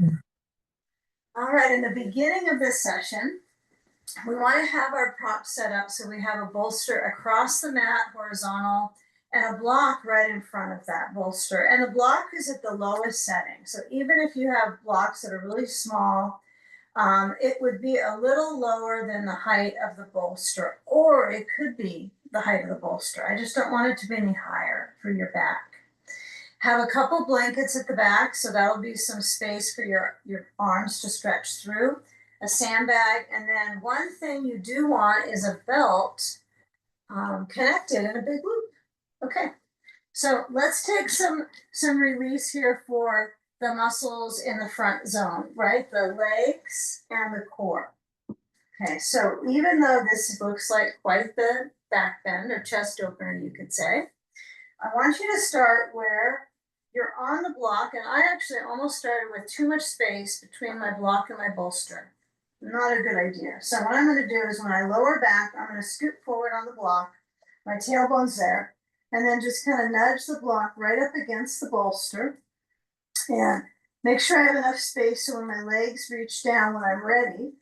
All right, in the beginning of this session, we want to have our prop set up so we have a bolster across the mat, horizontal, and a block right in front of that bolster. And the block is at the lowest setting. So even if you have blocks that are really small, it would be a little lower than the height of the bolster, or it could be the height of the bolster. I just don't want it to be any higher for your back. Have a couple blankets at the back, so that'll be some space for your arms to stretch through, a sandbag, and then one thing you do want is a belt connected in a big loop. Okay, so let's take some release here for the muscles in the front zone, right? The legs and the core. Okay, so even though this looks like quite the back bend or chest opener, you could say, I want you to start where you're on the block, and I actually almost started with too much space between my block and my bolster. Not a good idea. So what I'm going to do is when I lower back, I'm going to scoot forward on the block, my tailbone's there, and then just kind of nudge the block right up against the bolster and make sure I have enough space so when my legs reach down when I'm ready,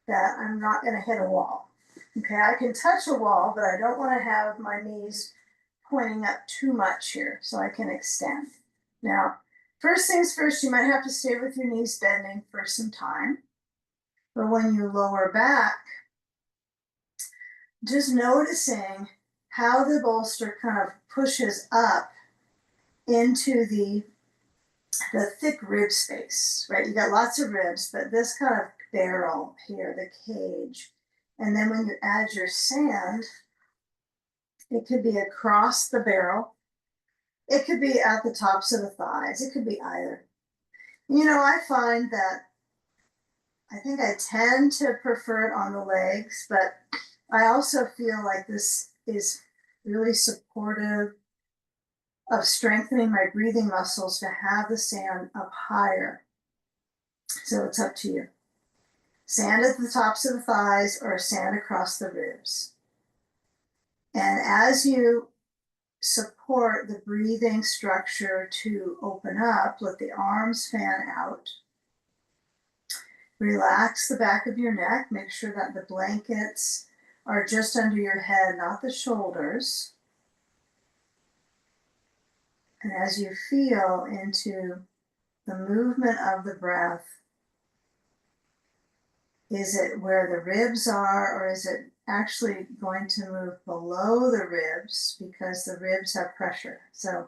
that I'm not going to hit a wall. Okay, I can touch a wall, but I don't want to have my knees pointing up too much here so I can extend. Now, first things first, you might have to stay with your knees bending for some time. But when you lower back, just noticing how the bolster kind of pushes up into the thick rib space, right? You got lots of ribs, but this kind of barrel here, the cage. And then when you add your sand, it could be across the barrel. It could be at the tops of the thighs. It could be either. You know, I find that I think I tend to prefer it on the legs, but I also feel like this is really supportive of strengthening my breathing muscles to have the sand up higher. So it's up to you. Sand at the tops of the thighs or sand across the ribs. And as you support the breathing structure to open up, let the arms fan out. Relax the back of your neck. Make sure that the blankets are just under your head, not the shoulders. And as you feel into the movement of the breath, is it where the ribs are, or is it actually going to move below the ribs because the ribs have pressure? So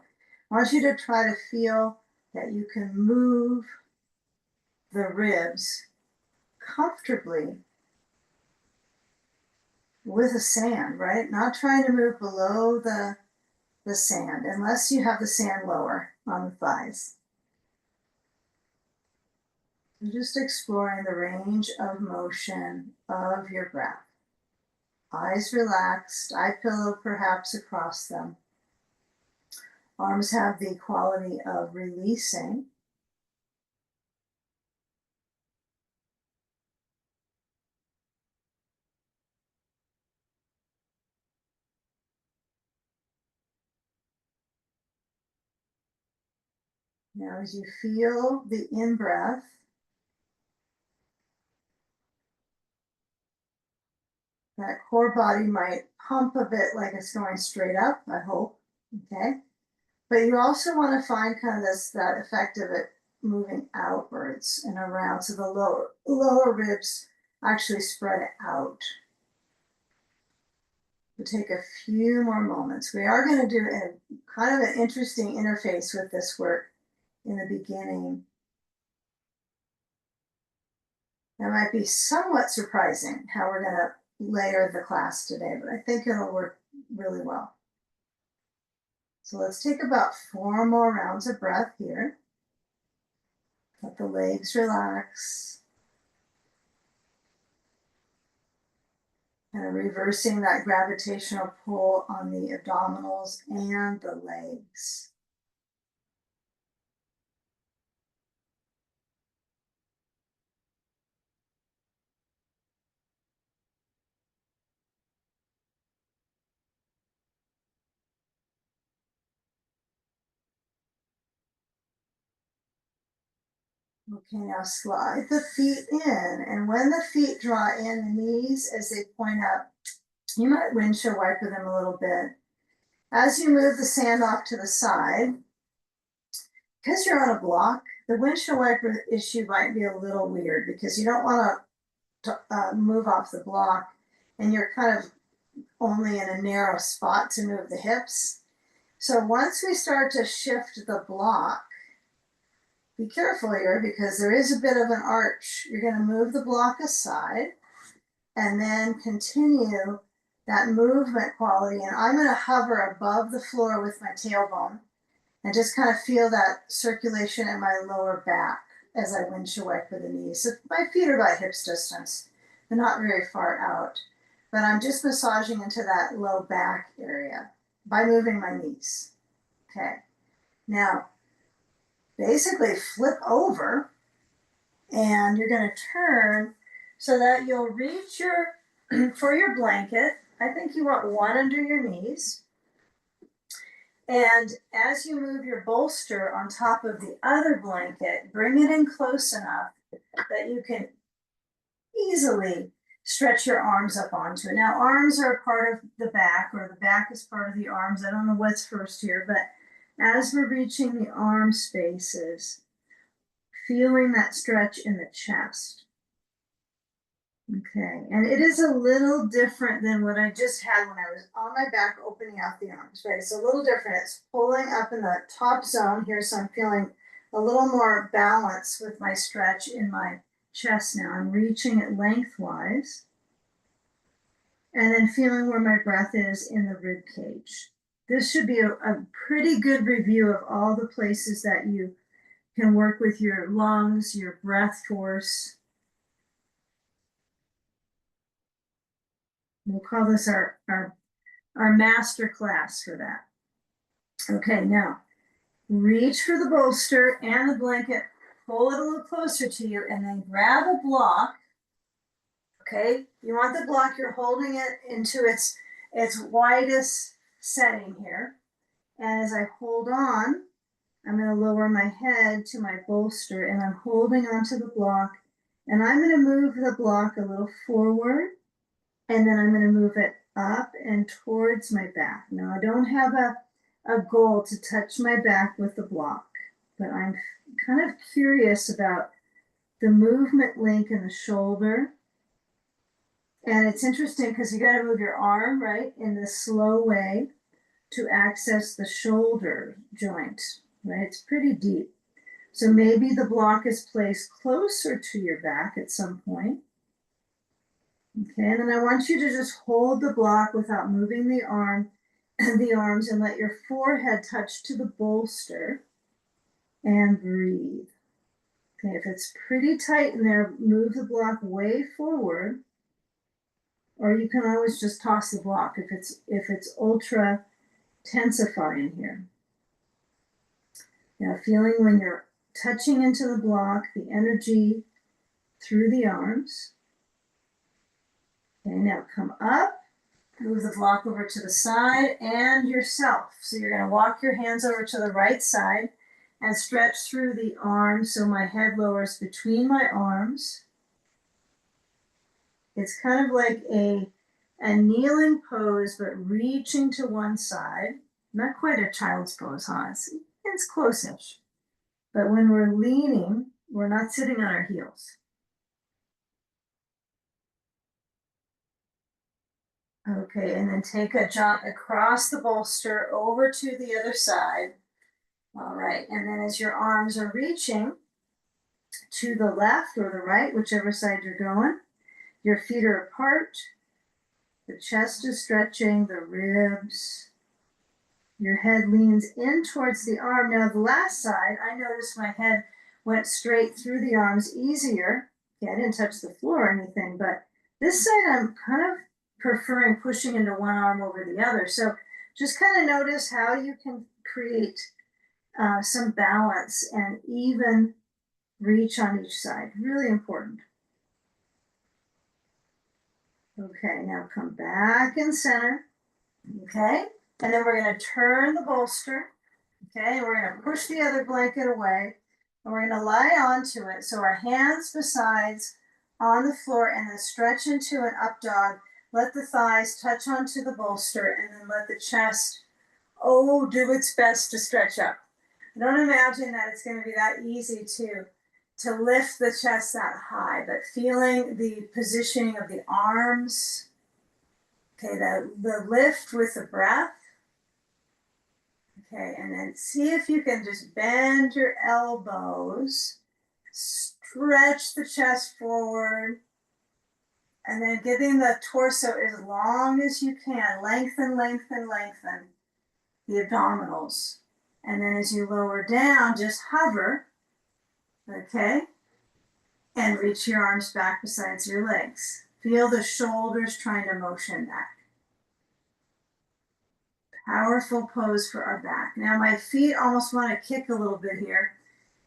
I want you to try to feel that you can move the ribs comfortably with the sand, right? Not trying to move below the sand, unless you have the sand lower on the thighs. You're just exploring the range of motion of your breath. Eyes relaxed, eye pillow perhaps across them. Arms have the quality of releasing. Now, as you feel the in-breath, that core body might pump a bit like it's going straight up, I hope, okay? But you also want to find kind of that effect of it moving outwards and around, so the lower ribs actually spread out. We'll take a few more moments. We are going to do a kind of an interesting interface with this work in the beginning. That might be somewhat surprising how we're going to layer the class today, but I think it'll work really well. So let's take about 4 more rounds of breath here. Let the legs relax. And reversing that gravitational pull on the abdominals and the legs. Okay, now slide the feet in, and when the feet draw in, the knees as they point up, you might windshield wiper them a little bit. As you move the sand off to the side, because you're on a block, the windshield wiper issue might be a little weird because you don't want to move off the block and you're kind of only in a narrow spot to move the hips. So once we start to shift the block, be careful here because there is a bit of an arch. You're going to move the block aside and then continue that movement quality. And I'm going to hover above the floor with my tailbone and just kind of feel that circulation in my lower back as I windshield wiper the knees. So my feet are about hips distance. They're not very far out, but I'm just massaging into that low back area by moving my knees. Okay. Now, basically flip over and you're going to turn so that you'll reach your for your blanket. I think you want one under your knees. And as you move your bolster on top of the other blanket, bring it in close enough that you can easily stretch your arms up onto it. Now, arms are a part of the back, or the back is part of the arms. I don't know what's first here, but as we're reaching the arm spaces, feeling that stretch in the chest. Okay, and it is a little different than what I just had when I was on my back opening out the arms, right? It's a little different. It's pulling up in the top zone here, so I'm feeling a little more balance with my stretch in my chest now. I'm reaching it lengthwise and then feeling where my breath is in the rib cage. This should be a pretty good review of all the places that you can work with your lungs, your breath force. We'll call this our master class for that. Okay, now reach for the bolster and the blanket, pull it a little closer to you, and then grab a block. Okay, you want the block, you're holding it into its widest setting here. And as I hold on, I'm going to lower my head to my bolster and I'm holding onto the block. And I'm going to move the block a little forward and then I'm going to move it up and towards my back. Now, I don't have a goal to touch my back with the block, but I'm kind of curious about the movement link in the shoulder. And it's interesting because you got to move your arm, right, in this slow way to access the shoulder joint, right? It's pretty deep. So maybe the block is placed closer to your back at some point. Okay, and then I want you to just hold the block without moving the arms and let your forehead touch to the bolster and breathe. Okay, if it's pretty tight in there, move the block way forward, or you can always just toss the block if it's ultra tensifying here. Now, feeling when you're touching into the block, the energy through the arms. Okay, now come up, move the block over to the side and yourself. So you're going to walk your hands over to the right side and stretch through the arms so my head lowers between my arms. It's kind of like a kneeling pose, but reaching to one side. Not quite a child's pose, huh? It's close-ish. But when we're leaning, we're not sitting on our heels. Okay, and then take a jump across the bolster over to the other side. All right, and then as your arms are reaching to the left or the right, whichever side you're going, your feet are apart, the chest is stretching, the ribs, your head leans in towards the arm. Now the last side, I noticed my head went straight through the arms easier. Okay, I didn't touch the floor or anything, but this side I'm kind of preferring pushing into one arm over the other. So just kind of notice how you can create some balance and even reach on each side. Really important. Okay, now come back in center. Okay, and then we're going to turn the bolster. Okay, and we're going to push the other blanket away. And we're gonna lie onto it. So our hands besides on the floor and then stretch into an up dog. Let the thighs touch onto the bolster and then let the chest, do its best to stretch up. Don't imagine that it's going to be that easy to lift the chest that high, but feeling the positioning of the arms. Okay, the lift with the breath. Okay, and then see if you can just bend your elbows, stretch the chest forward, and then getting the torso as long as you can. Lengthen, lengthen, lengthen the abdominals. And then as you lower down, just hover, okay? And reach your arms back besides your legs. Feel the shoulders trying to motion back. Powerful pose for our back. Now my feet almost want to kick a little bit here,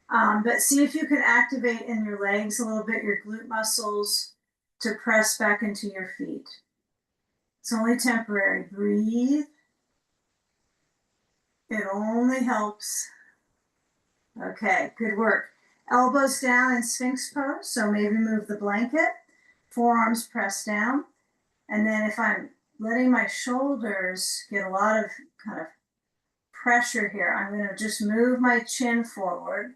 but see if you can activate in your legs a little bit, your glute muscles to press back into your feet. It's only temporary. Breathe. It only helps. Okay, good work. Elbows down in Sphinx pose, so maybe move the blanket, forearms press down, and then if I'm letting my shoulders get a lot of kind of pressure here, I'm going to just move my chin forward,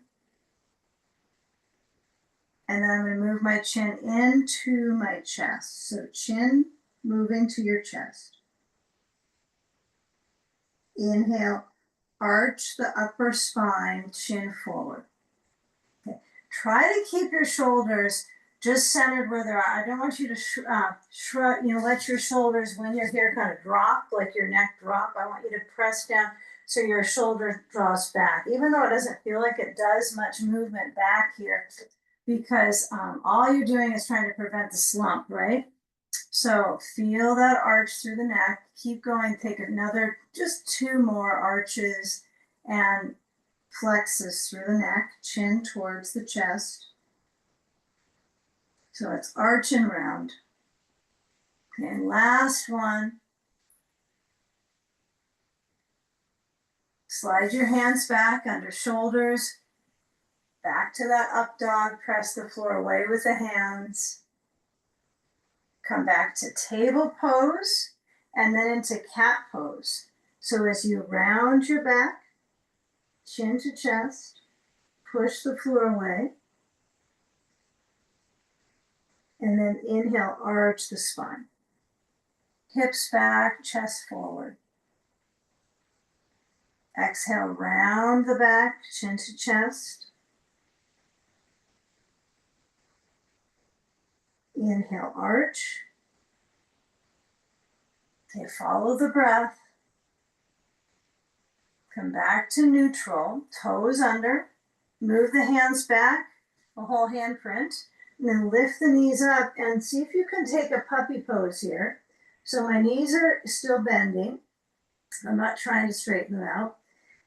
and then I'm going to move my chin into my chest. So chin moving to your chest. Inhale, arch the upper spine, chin forward. Okay. Try to keep your shoulders just centered where they're at. I don't want you to shrug, let your shoulders when you're here kind of drop, like your neck drop. I want you to press down so your shoulder draws back, even though it doesn't feel like it does much movement back here, because all you're doing is trying to prevent the slump, right? So feel that arch through the neck. Keep going. Take another, just 2 more arches and flexes through the neck, chin towards the chest. So it's arch and round. Okay, and last one. Slide your hands back under shoulders. Back to that up dog. Press the floor away with the hands. Come back to table pose and then into cat pose. So as you round your back, chin to chest, push the floor away, and then inhale, arch the spine. Hips back, chest forward. Exhale, round the back, chin to chest. Inhale, arch. Okay, follow the breath. Come back to neutral, toes under. Move the hands back, a whole hand print. And then lift the knees up and see if you can take a puppy pose here. So my knees are still bending. I'm not trying to straighten them out.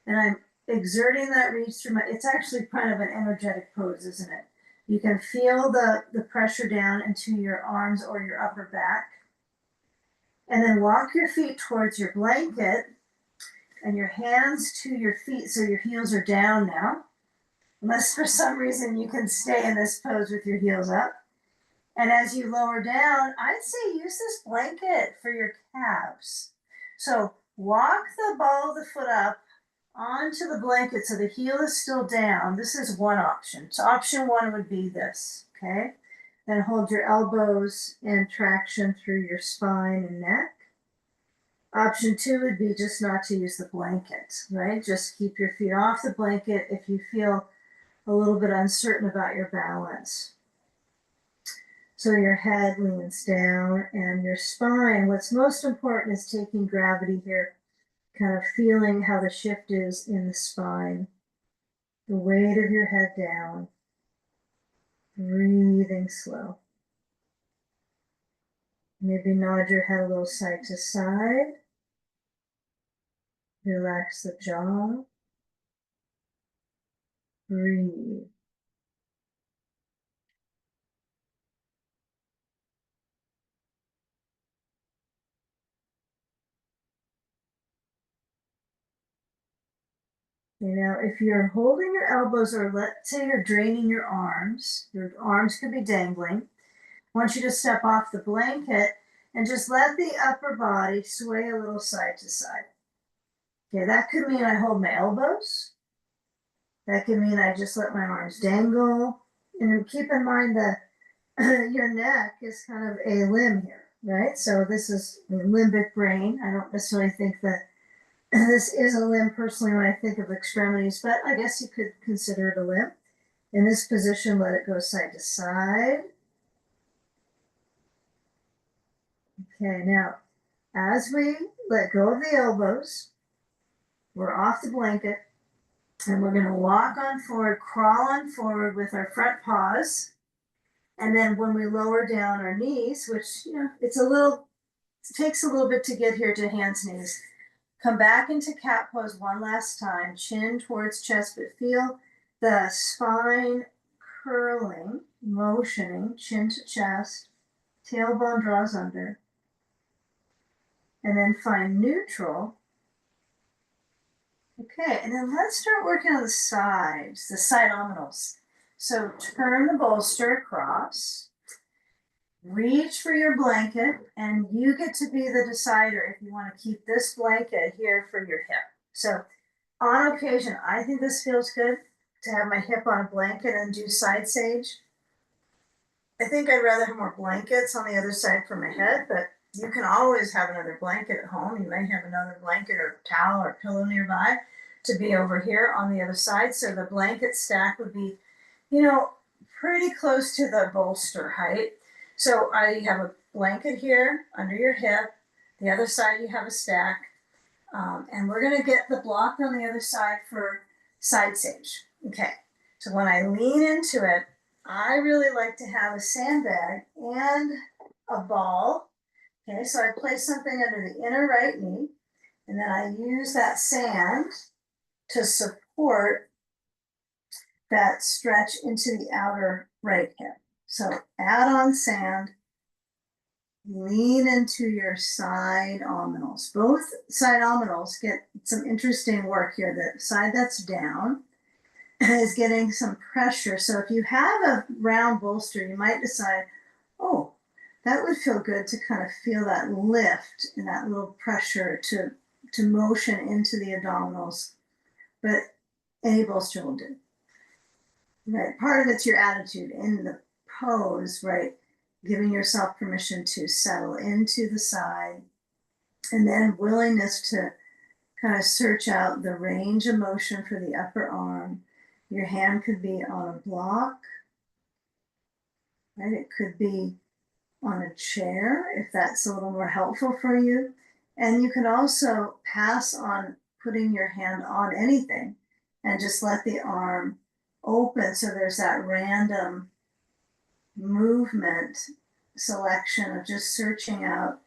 And I'm exerting that reach through it's actually kind of an energetic pose, isn't it? You can feel the pressure down into your arms or your upper back. And then walk your feet towards your blanket and your hands to your feet so your heels are down now. Unless for some reason you can stay in this pose with your heels up. And as you lower down, I'd say use this blanket for your calves. So walk the ball of the foot up onto the blanket so the heel is still down. This is one option. So option 1 would be this, okay? Then hold your elbows in traction through your spine and neck. Option 2 would be just not to use the blanket, right? Just keep your feet off the blanket if you feel a little bit uncertain about your balance. So your head leans down and your spine, what's most important is taking gravity here, kind of feeling how the shift is in the spine, the weight of your head down, breathing slow. Maybe nod your head a little side to side, relax the jaw, breathe. You know, if you're holding your elbows, or let's say you're draining your arms could be dangling. I want you to step off the blanket and just let the upper body sway a little side to side. Okay, that could mean I hold my elbows. That could mean I just let my arms dangle. And keep in mind that your neck is kind of a limb here, right? So this is limbic brain. I don't necessarily think that this is a limb personally when I think of extremities, but I guess you could consider it a limb. In this position, let it go side to side. Okay, now as we let go of the elbows, we're off the blanket, and we're going to walk on forward, crawl on forward with our front paws. And then when we lower down our knees, which, it takes a little bit to get here to hands, knees, come back into cat pose one last time, chin towards chest, but feel the spine curling, motioning, chin to chest, tailbone draws under, and then find neutral. Okay, and then let's start working on the sides, the sideominals. So turn the bolster across, reach for your blanket, and you get to be the decider if you want to keep this blanket here for your hip. So on occasion, I think this feels good to have my hip on a blanket and do side sage. I think I'd rather have more blankets on the other side for my head, but you can always have another blanket at home. You may have another blanket or towel or pillow nearby to be over here on the other side. So the blanket stack would be, pretty close to the bolster height. So I have a blanket here under your hip. The other side you have a stack. And we're going to get the block on the other side for side sage. Okay, so when I lean into it, I really like to have a sandbag and a ball. Okay, so I place something under the inner right knee, and then I use that sand to support that stretch into the outer right hip. So add on sand, lean into your sideominals. Both sideominals get some interesting work here. The side that's down is getting some pressure. So if you have a round bolster, you might decide, oh, that would feel good to kind of feel that lift and that little pressure to motion into the abdominals. But any bolster will do. Right. Part of it's your attitude in the pose, right? Giving yourself permission to settle into the side, and then willingness to kind of search out the range of motion for the upper arm. Your hand could be on a block, right? It could be on a chair if that's a little more helpful for you. And you can also pass on putting your hand on anything and just let the arm open, so there's that random movement selection of just searching out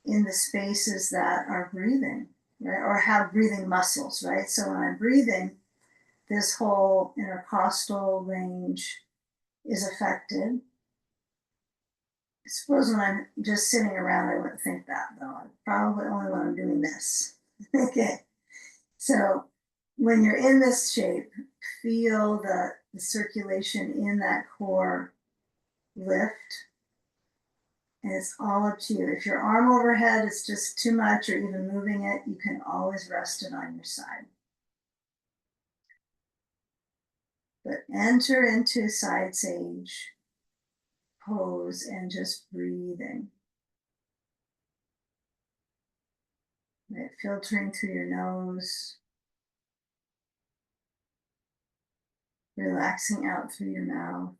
in the spaces that are breathing, right? Or have breathing muscles, right? So when I'm breathing, this whole intercostal range is affected. I suppose when I'm just sitting around, I wouldn't think that, though. Probably only when I'm doing this. Okay. So when you're in this shape, feel the circulation in that core lift. And it's all up to you. If your arm overhead is just too much or even moving it, you can always rest it on your side. But enter into side sage pose and just breathing. Right? Filtering through your nose, relaxing out through your mouth.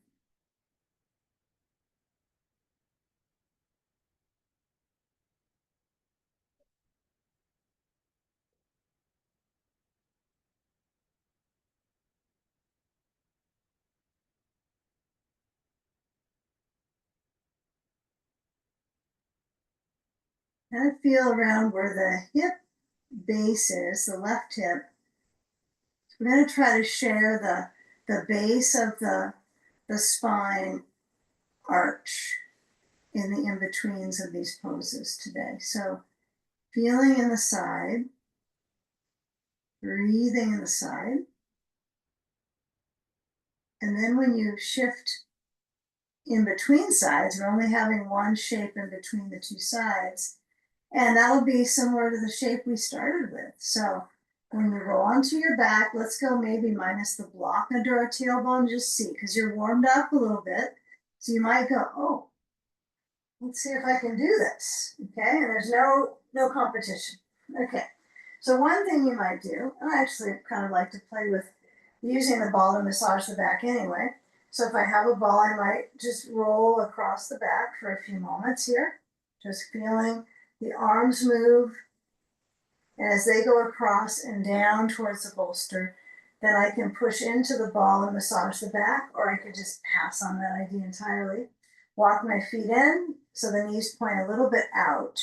Kind of feel around where the hip base is, the left hip. We're going to try to share the base of the spine arch in the in-betweens of these poses today. So feeling in the side, breathing in the side. And then when you shift in between sides, we're only having one shape in between the two sides. And that'll be similar to the shape we started with. So when you roll onto your back, let's go maybe minus the block under our tailbone, just see, because you're warmed up a little bit. So you might go, oh, let's see if I can do this. Okay, and there's no competition. Okay, so one thing you might do, and I actually kind of like to play with using the ball to massage the back anyway. So if I have a ball, I might just roll across the back for a few moments here, just feeling the arms move. And as they go across and down towards the bolster, then I can push into the ball and massage the back, or I could just pass on that idea entirely. Walk my feet in so the knees point a little bit out.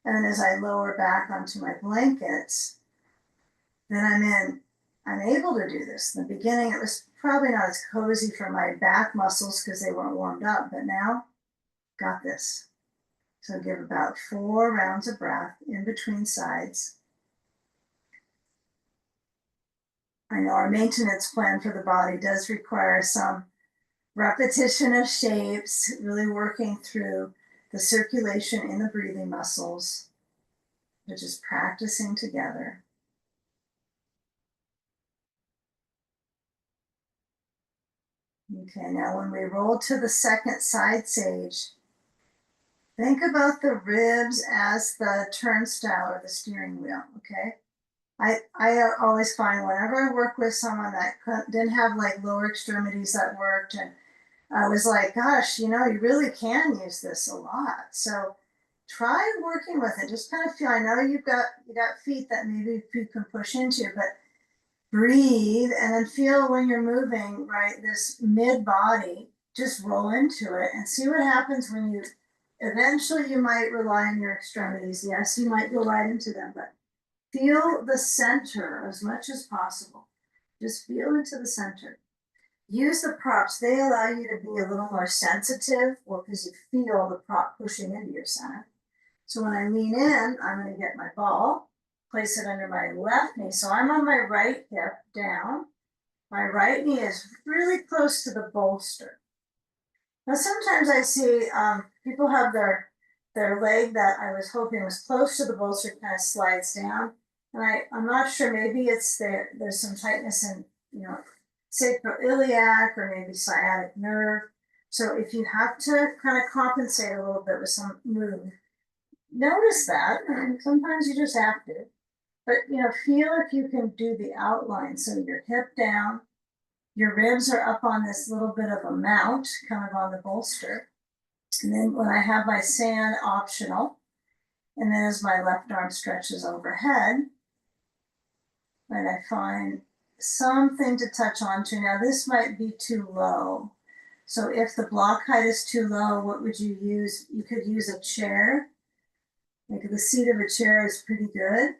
And then as I lower back onto my blankets, then I'm able to do this. In the beginning, it was probably not as cozy for my back muscles because they weren't warmed up, but now, got this. So give about 4 rounds of breath in between sides. I know our maintenance plan for the body does require some repetition of shapes, really working through the circulation in the breathing muscles, but just practicing together. Okay, now when we roll to the second side sage, think about the ribs as the turnstile or the steering wheel, okay? I always find whenever I work with someone that didn't have like lower extremities that worked, and I was like, gosh, you really can use this a lot. So try working with it. Just kind of feel, I know you got feet that maybe you can push into, but breathe and then feel when you're moving, right? This mid body, just roll into it and see what happens when you eventually you might rely on your extremities. Yes, you might go right into them, but feel the center as much as possible. Just feel into the center. Use the props. They allow you to be a little more sensitive, well, because you feel the prop pushing into your center. So when I lean in, I'm going to get my ball, place it under my left knee. So I'm on my right hip down. My right knee is really close to the bolster. Now, sometimes I see people have their leg that I was hoping was close to the bolster kind of slides down. And I'm not sure, maybe it's there's some tightness in, sacroiliac or maybe sciatic nerve. So if you have to kind of compensate a little bit with some move, notice that. And sometimes you just have to. But, feel if you can do the outline. So your hip down, your ribs are up on this little bit of a mount, kind of on the bolster. And then when I have my sand optional, and then as my left arm stretches overhead, and I find something to touch onto. Now this might be too low. So if the block height is too low, what would you use? You could use a chair. Like the seat of a chair is pretty good.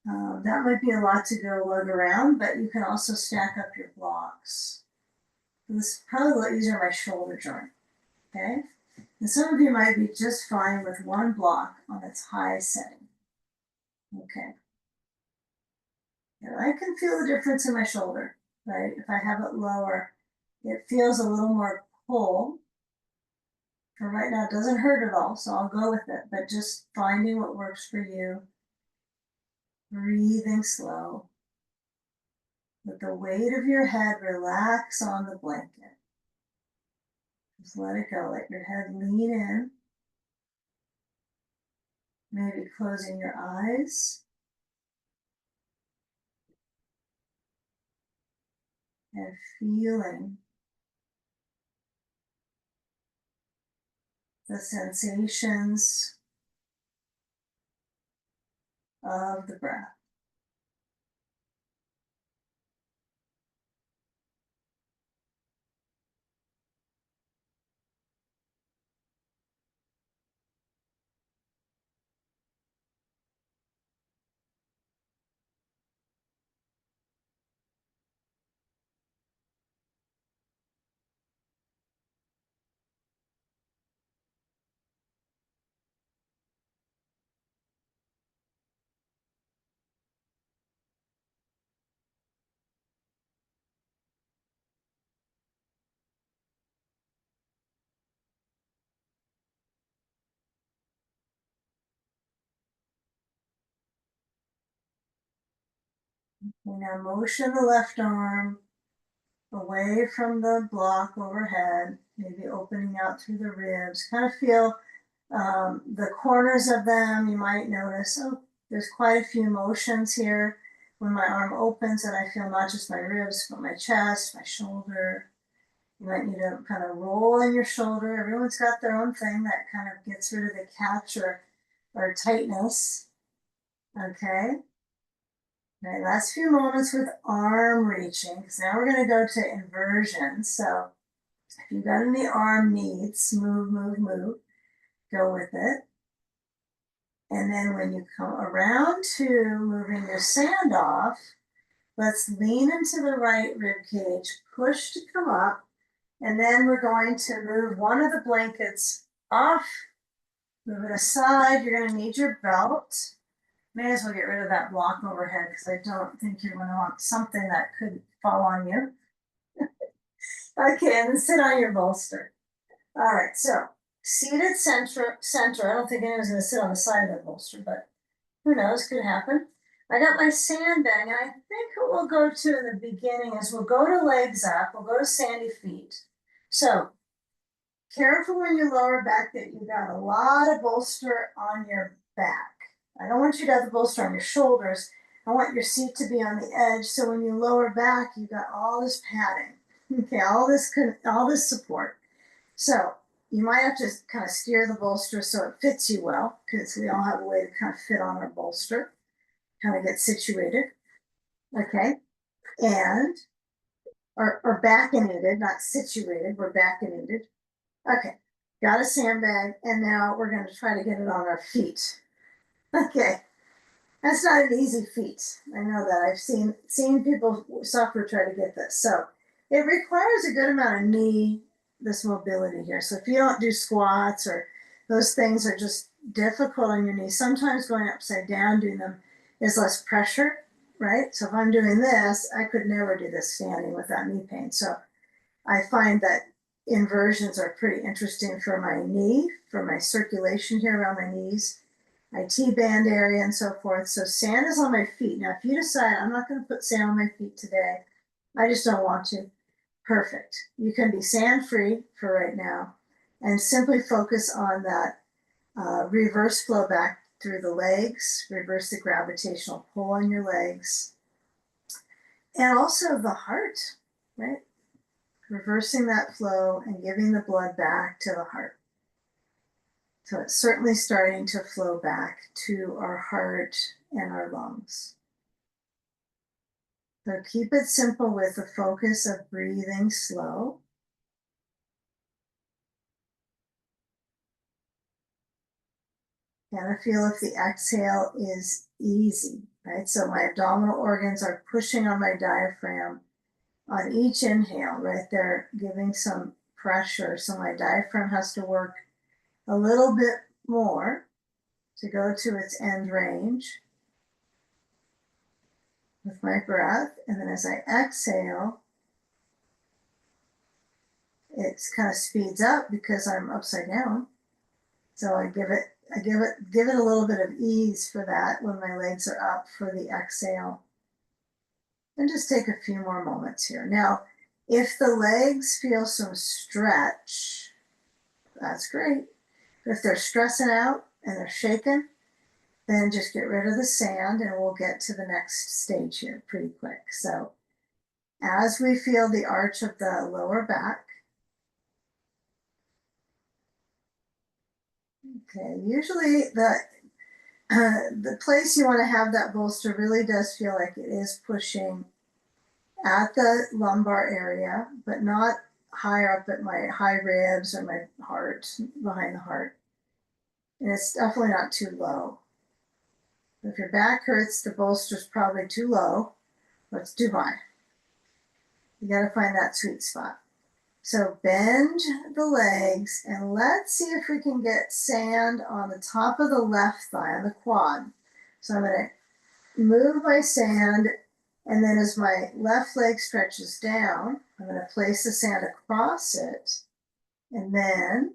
That might be a lot to go lug around, but you can also stack up your blocks. This is probably a lot easier on my shoulder joint, okay? And some of you might be just fine with one block on its high setting, okay? And I can feel the difference in my shoulder, right? If I have it lower, it feels a little more pull. For right now, it doesn't hurt at all, so I'll go with it, but just finding what works for you, breathing slow. Let the weight of your head relax on the blanket. Just let it go. Let your head lean in. Maybe closing your eyes and feeling the sensations of the breath. You now motion the left arm away from the block overhead, maybe opening out through the ribs. Kind of feel the corners of them. You might notice, oh, there's quite a few motions here when my arm opens, and I feel not just my ribs, but my chest, my shoulder. You might need to kind of roll in your shoulder. Everyone's got their own thing that kind of gets rid of the catch or tightness. Okay. Okay, last few moments with arm reaching, because now we're going to go to inversion. So if you've got any arm needs, move, move, move, go with it. And then when you come around to moving your sand off, let's lean into the right rib cage, push to come up, and then we're going to move one of the blankets off, move it aside. You're going to need your belt. May as well get rid of that block overhead because I don't think you're going to want something that could fall on you. Okay, and then sit on your bolster. All right, so seated center. I don't think anyone's going to sit on the side of the bolster, but who knows, could happen. I got my sandbag, and I think what we'll go to in the beginning is we'll go to legs up, we'll go to sandy feet. So careful when you lower back that you got a lot of bolster on your back. I don't want you to have the bolster on your shoulders. I want your seat to be on the edge, so when you lower back, you got all this padding. Okay, all this support. So you might have to kind of steer the bolster so it fits you well, because we all have a way to kind of fit on our bolster, kind of get situated. Okay, and or backinated, not situated. We're backinated. Okay, got a sandbag, and now we're going to try to get it on our feet. Okay, that's not an easy feat. I know that. I've seen people suffer try to get this. So it requires a good amount of this mobility here. So if you don't do squats or those things are just difficult on your knees, sometimes going upside down doing them is less pressure, right? So if I'm doing this, I could never do this standing without knee pain. So I find that inversions are pretty interesting for my knee, for my circulation here around my knees, my T-band area and so forth. So sand is on my feet. Now, if you decide I'm not going to put sand on my feet today, I just don't want to, perfect. You can be sand free for right now and simply focus on that reverse flow back through the legs, reverse the gravitational pull on your legs, and also the heart, right? Reversing that flow and giving the blood back to the heart. So it's certainly starting to flow back to our heart and our lungs. So keep it simple with the focus of breathing slow. Kind of feel if the exhale is easy, right? So my abdominal organs are pushing on my diaphragm on each inhale, right? They're giving some pressure. So my diaphragm has to work a little bit more to go to its end range with my breath. And then as I exhale, it kind of speeds up because I'm upside down. So I give it a little bit of ease for that when my legs are up for the exhale. And just take a few more moments here. Now, if the legs feel some stretch, that's great. But if they're stressing out and they're shaking, then just get rid of the sand and we'll get to the next stage here pretty quick. So as we feel the arch of the lower back, okay, usually the place you want to have that bolster really does feel like it is pushing at the lumbar area, but not higher up at my high ribs or my heart, behind the heart. And it's definitely not too low. If your back hurts, the bolster's probably too low, but it's too high. You got to find that sweet spot. So bend the legs and let's see if we can get sand on the top of the left thigh, on the quad. So I'm going to move my sand, and then as my left leg stretches down, I'm going to place the sand across it and then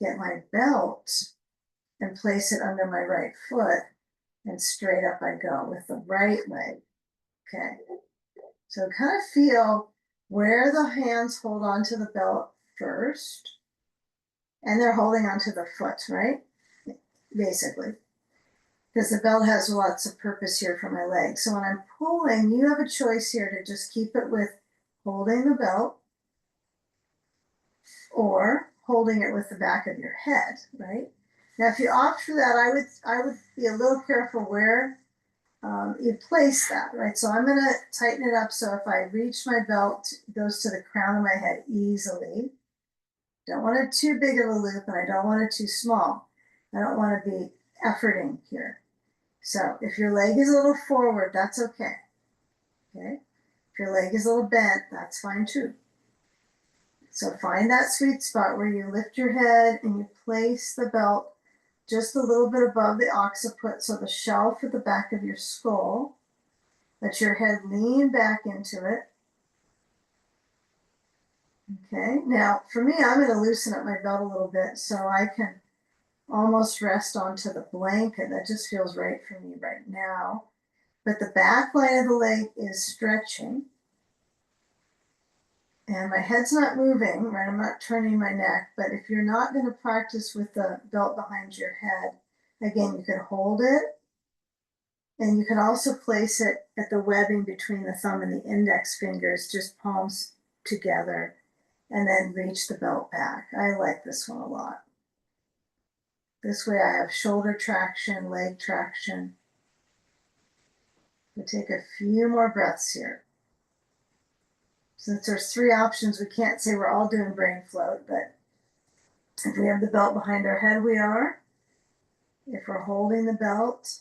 get my belt and place it under my right foot, and straight up I go with the right leg. Okay, so kind of feel where the hands hold onto the belt first, and they're holding onto the foot, right? Basically, because the belt has lots of purpose here for my legs. So when I'm pulling, you have a choice here to just keep it with holding the belt or holding it with the back of your head, right? Now, if you opt for that, I would be a little careful where you place that, right? So I'm going to tighten it up so if I reach my belt, it goes to the crown of my head easily. Don't want it too big of a loop, and I don't want it too small. I don't want to be efforting here. So if your leg is a little forward, that's okay. Okay. If your leg is a little bent, that's fine too. So find that sweet spot where you lift your head and you place the belt just a little bit above the occiput, so the shelf at the back of your skull. Let your head lean back into it. Okay, now for me, I'm going to loosen up my belt a little bit so I can almost rest onto the blanket. That just feels right for me right now. But the back line of the leg is stretching. And my head's not moving, right? I'm not turning my neck. But if you're not going to practice with the belt behind your head, again, you can hold it. And you can also place it at the webbing between the thumb and the index fingers, just palms together, and then reach the belt back. I like this one a lot. This way I have shoulder traction, leg traction. We'll take a few more breaths here. Since there's 3 options, we can't say we're all doing brain float, but if we have the belt behind our head, we are. If we're holding the belt,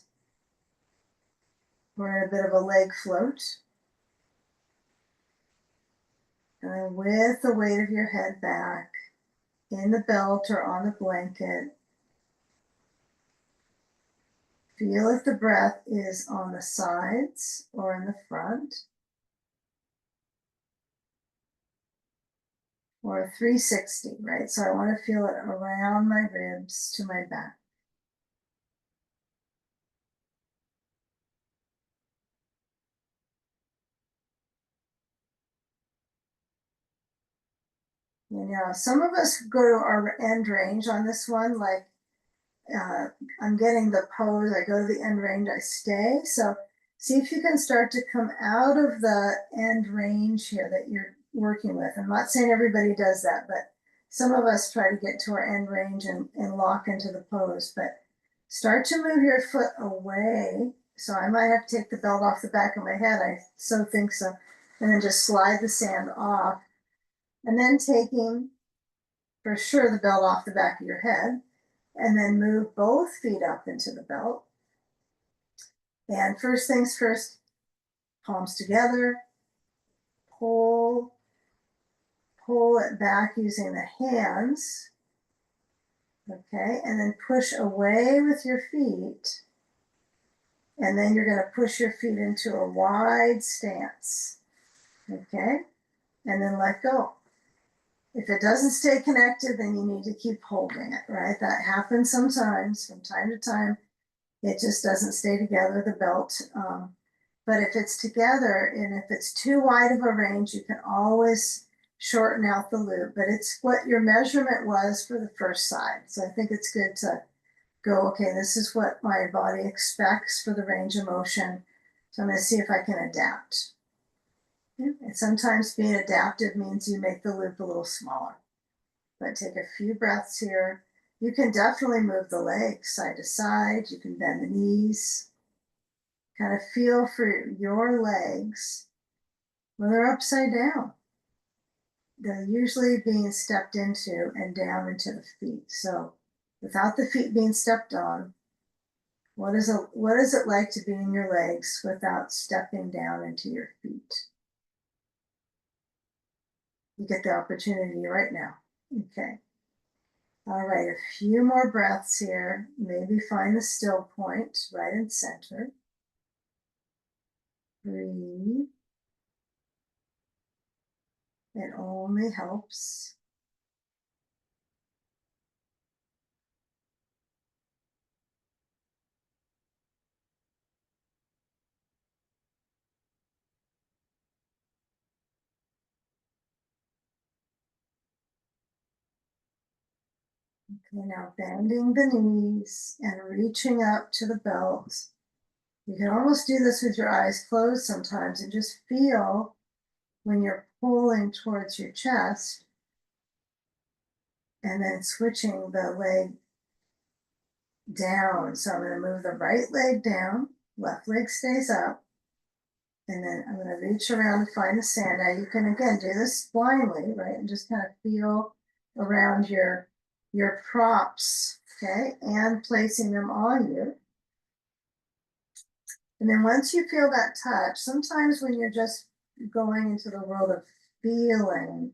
we're in a bit of a leg float. And then with the weight of your head back, in the belt or on the blanket, feel if the breath is on the sides or in the front, or a 360, right? So I want to feel it around my ribs to my back. You know, some of us go to our end range on this one, like I'm getting the pose, I go to the end range, I stay. So see if you can start to come out of the end range here that you're working with. I'm not saying everybody does that, but some of us try to get to our end range and lock into the pose. But start to move your foot away. So I might have to take the belt off the back of my head. I so think so. And then just slide the sand off. And then taking, for sure, the belt off the back of your head. And then move both feet up into the belt. And first things first, palms together, pull it back using the hands, okay? And then push away with your feet. And then you're gonna push your feet into a wide stance, okay? And then let go. If it doesn't stay connected, then you need to keep holding it, right? That happens sometimes from time to time. It just doesn't stay together, the belt. But if it's together and if it's too wide of a range, you can always shorten out the loop. But it's what your measurement was for the first side. So I think it's good to go, okay, this is what my body expects for the range of motion. So I'm going to see if I can adapt. And sometimes being adaptive means you make the loop a little smaller. But take a few breaths here. You can definitely move the legs side to side. You can bend the knees. Kind of feel for your legs when they're upside down. They're usually being stepped into and down into the feet. So without the feet being stepped on, what is it like to be in your legs without stepping down into your feet? You get the opportunity right now. Okay. All right, a few more breaths here. Maybe find the still point right in center. Breathe. It only helps. Okay, now bending the knees and reaching up to the belt. You can almost do this with your eyes closed sometimes and just feel when you're pulling towards your chest and then switching the leg down. So I'm going to move the right leg down, left leg stays up, and then I'm going to reach around to find the sand. Now you can again do this blindly, right? And just kind of feel around your props, okay, and placing them on you. And then once you feel that touch, sometimes when you're just going into the world of feeling,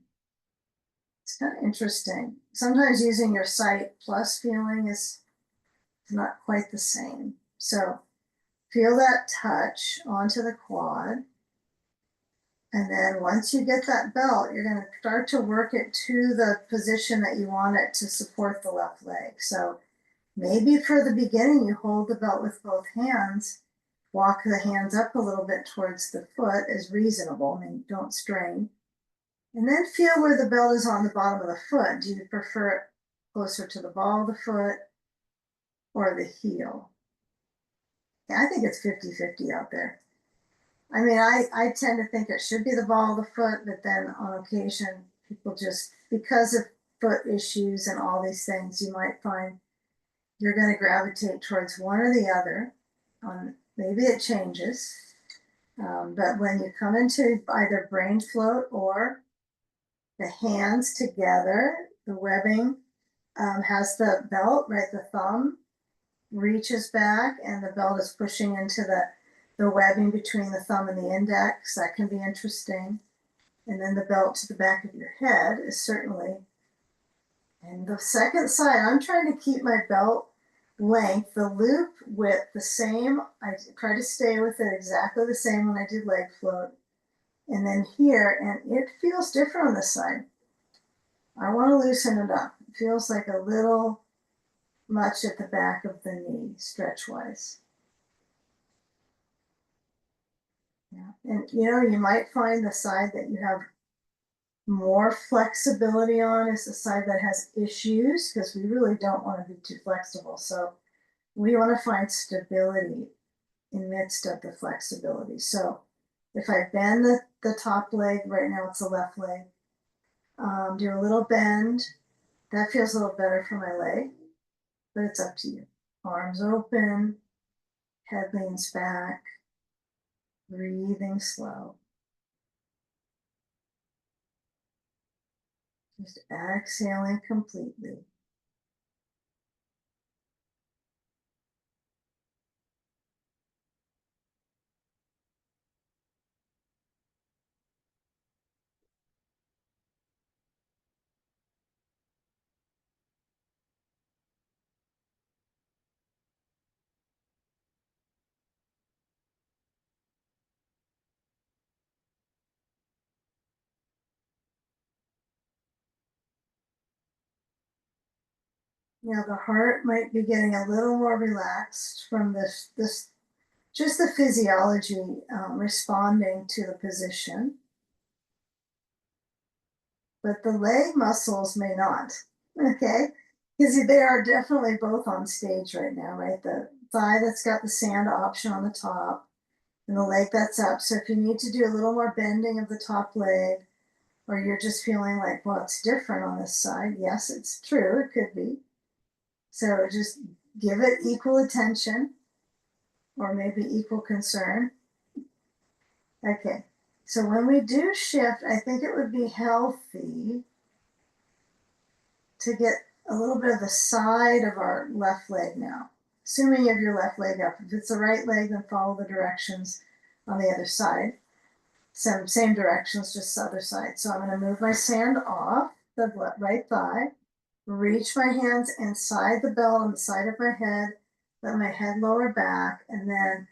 it's kind of interesting. Sometimes using your sight plus feeling is not quite the same. So feel that touch onto the quad. And then once you get that belt, you're going to start to work it to the position that you want it to support the left leg. So maybe for the beginning, you hold the belt with both hands, walk the hands up a little bit towards the foot is reasonable. I mean, don't strain. And then feel where the belt is on the bottom of the foot. Do you prefer it closer to the ball of the foot or the heel? Yeah, I think it's 50-50 out there. I mean, I tend to think it should be the ball of the foot, but then on occasion, people just, because of foot issues and all these things, you might find you're going to gravitate towards one or the other. Maybe it changes. But when you come into either brain float or the hands together, the webbing has the belt, right? The thumb reaches back and the belt is pushing into the webbing between the thumb and the index. That can be interesting. And then the belt to the back of your head is certainly. And the second side, I'm trying to keep my belt length, the loop width the same. I try to stay with it exactly the same when I did leg float. And then here, and it feels different on this side. I want to loosen it up. It feels like a little much at the back of the knee, stretch wise. Yeah. And you might find the side that you have more flexibility on is the side that has issues because we really don't want to be too flexible. So we want to find stability in midst of the flexibility. So if I bend the top leg, right now it's the left leg, do a little bend, that feels a little better for my leg, but it's up to you. Arms open, head leans back, breathing slow. Just exhaling completely. Now the heart might be getting a little more relaxed from this just the physiology responding to the position, but the leg muscles may not, okay? Because they are definitely both on stage right now, right? The thigh that's got the sand option on the top and the leg that's up. So if you need to do a little more bending of the top leg, or you're just feeling like, well, it's different on this side, yes, it's true, it could be. So just give it equal attention or maybe equal concern. Okay, so when we do shift, I think it would be healthy to get a little bit of the side of our left leg now. Assuming you have your left leg up. If it's the right leg, then follow the directions on the other side. Same directions, just the other side. So I'm going to move my sand off the right thigh, reach my hands inside the belt on the side of my head, let my head lower back, and then,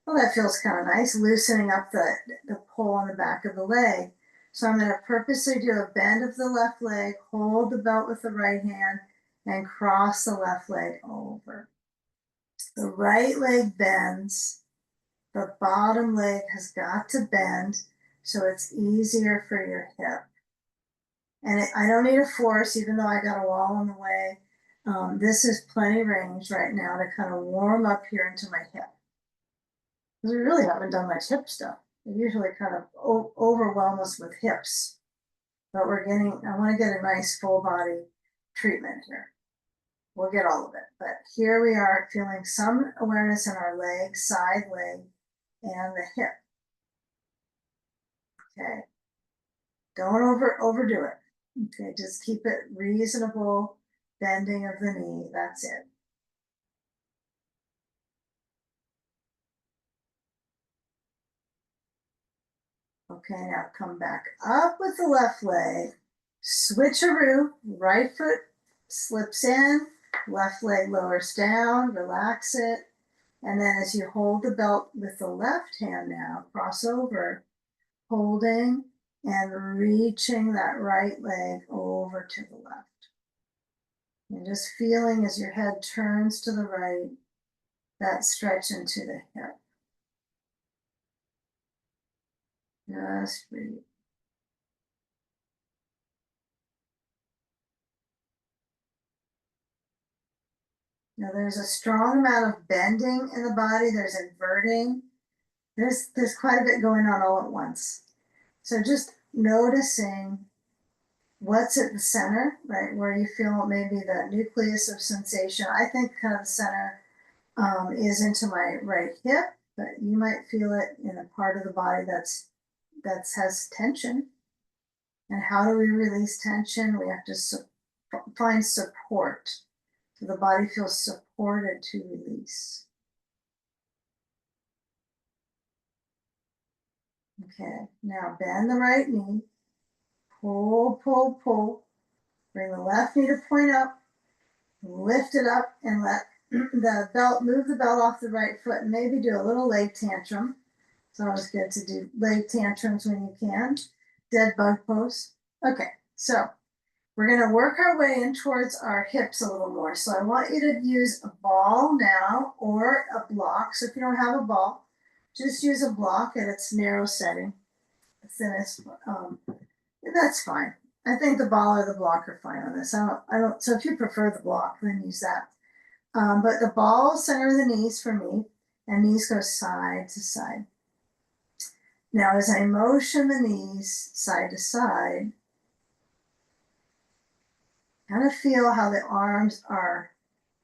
well, that feels kind of nice, loosening up the pull on the back of the leg. So I'm going to purposely do a bend of the left leg, hold the belt with the right hand, and cross the left leg over. The right leg bends, the bottom leg has got to bend so it's easier for your hip. And I don't need a force, even though I got a wall in the way. This is plenty range right now to kind of warm up here into my hip. Because we really haven't done much hip stuff. They usually kind of overwhelm us with hips. But I want to get a nice full body treatment here. We'll get all of it. But here we are feeling some awareness in our leg, side leg, and the hip. Okay. Don't overdo it. Okay, just keep it reasonable bending of the knee. That's it. Okay, now come back up with the left leg. Switcheroo, right foot slips in, left leg lowers down, relax it. And then as you hold the belt with the left hand now, cross over, holding and reaching that right leg over to the left. And just feeling as your head turns to the right, that stretch into the hip. Just breathe. Now there's a strong amount of bending in the body. There's inverting. There's quite a bit going on all at once. So just noticing what's at the center, right, where you feel maybe the nucleus of sensation. I think kind of the center is into my right hip, but you might feel it in a part of the body that has tension. And how do we release tension? We have to find support. So the body feels supported to release. Okay, now bend the right knee. Pull, pull, pull. Bring the left knee to point up. Lift it up and let move the belt off the right foot and maybe do a little leg tantrum. It's always good to do leg tantrums when you can. Dead bug pose. Okay, so we're going to work our way in towards our hips a little more. So I want you to use a ball now or a block. So if you don't have a ball, just use a block at its narrow setting. Thinnest, that's fine. I think the ball or the block are fine on this. I don't. So if you prefer the block, then use that. But the ball center of the knees for me, and knees go side to side. Now, as I motion the knees side to side, kind of feel how the arms are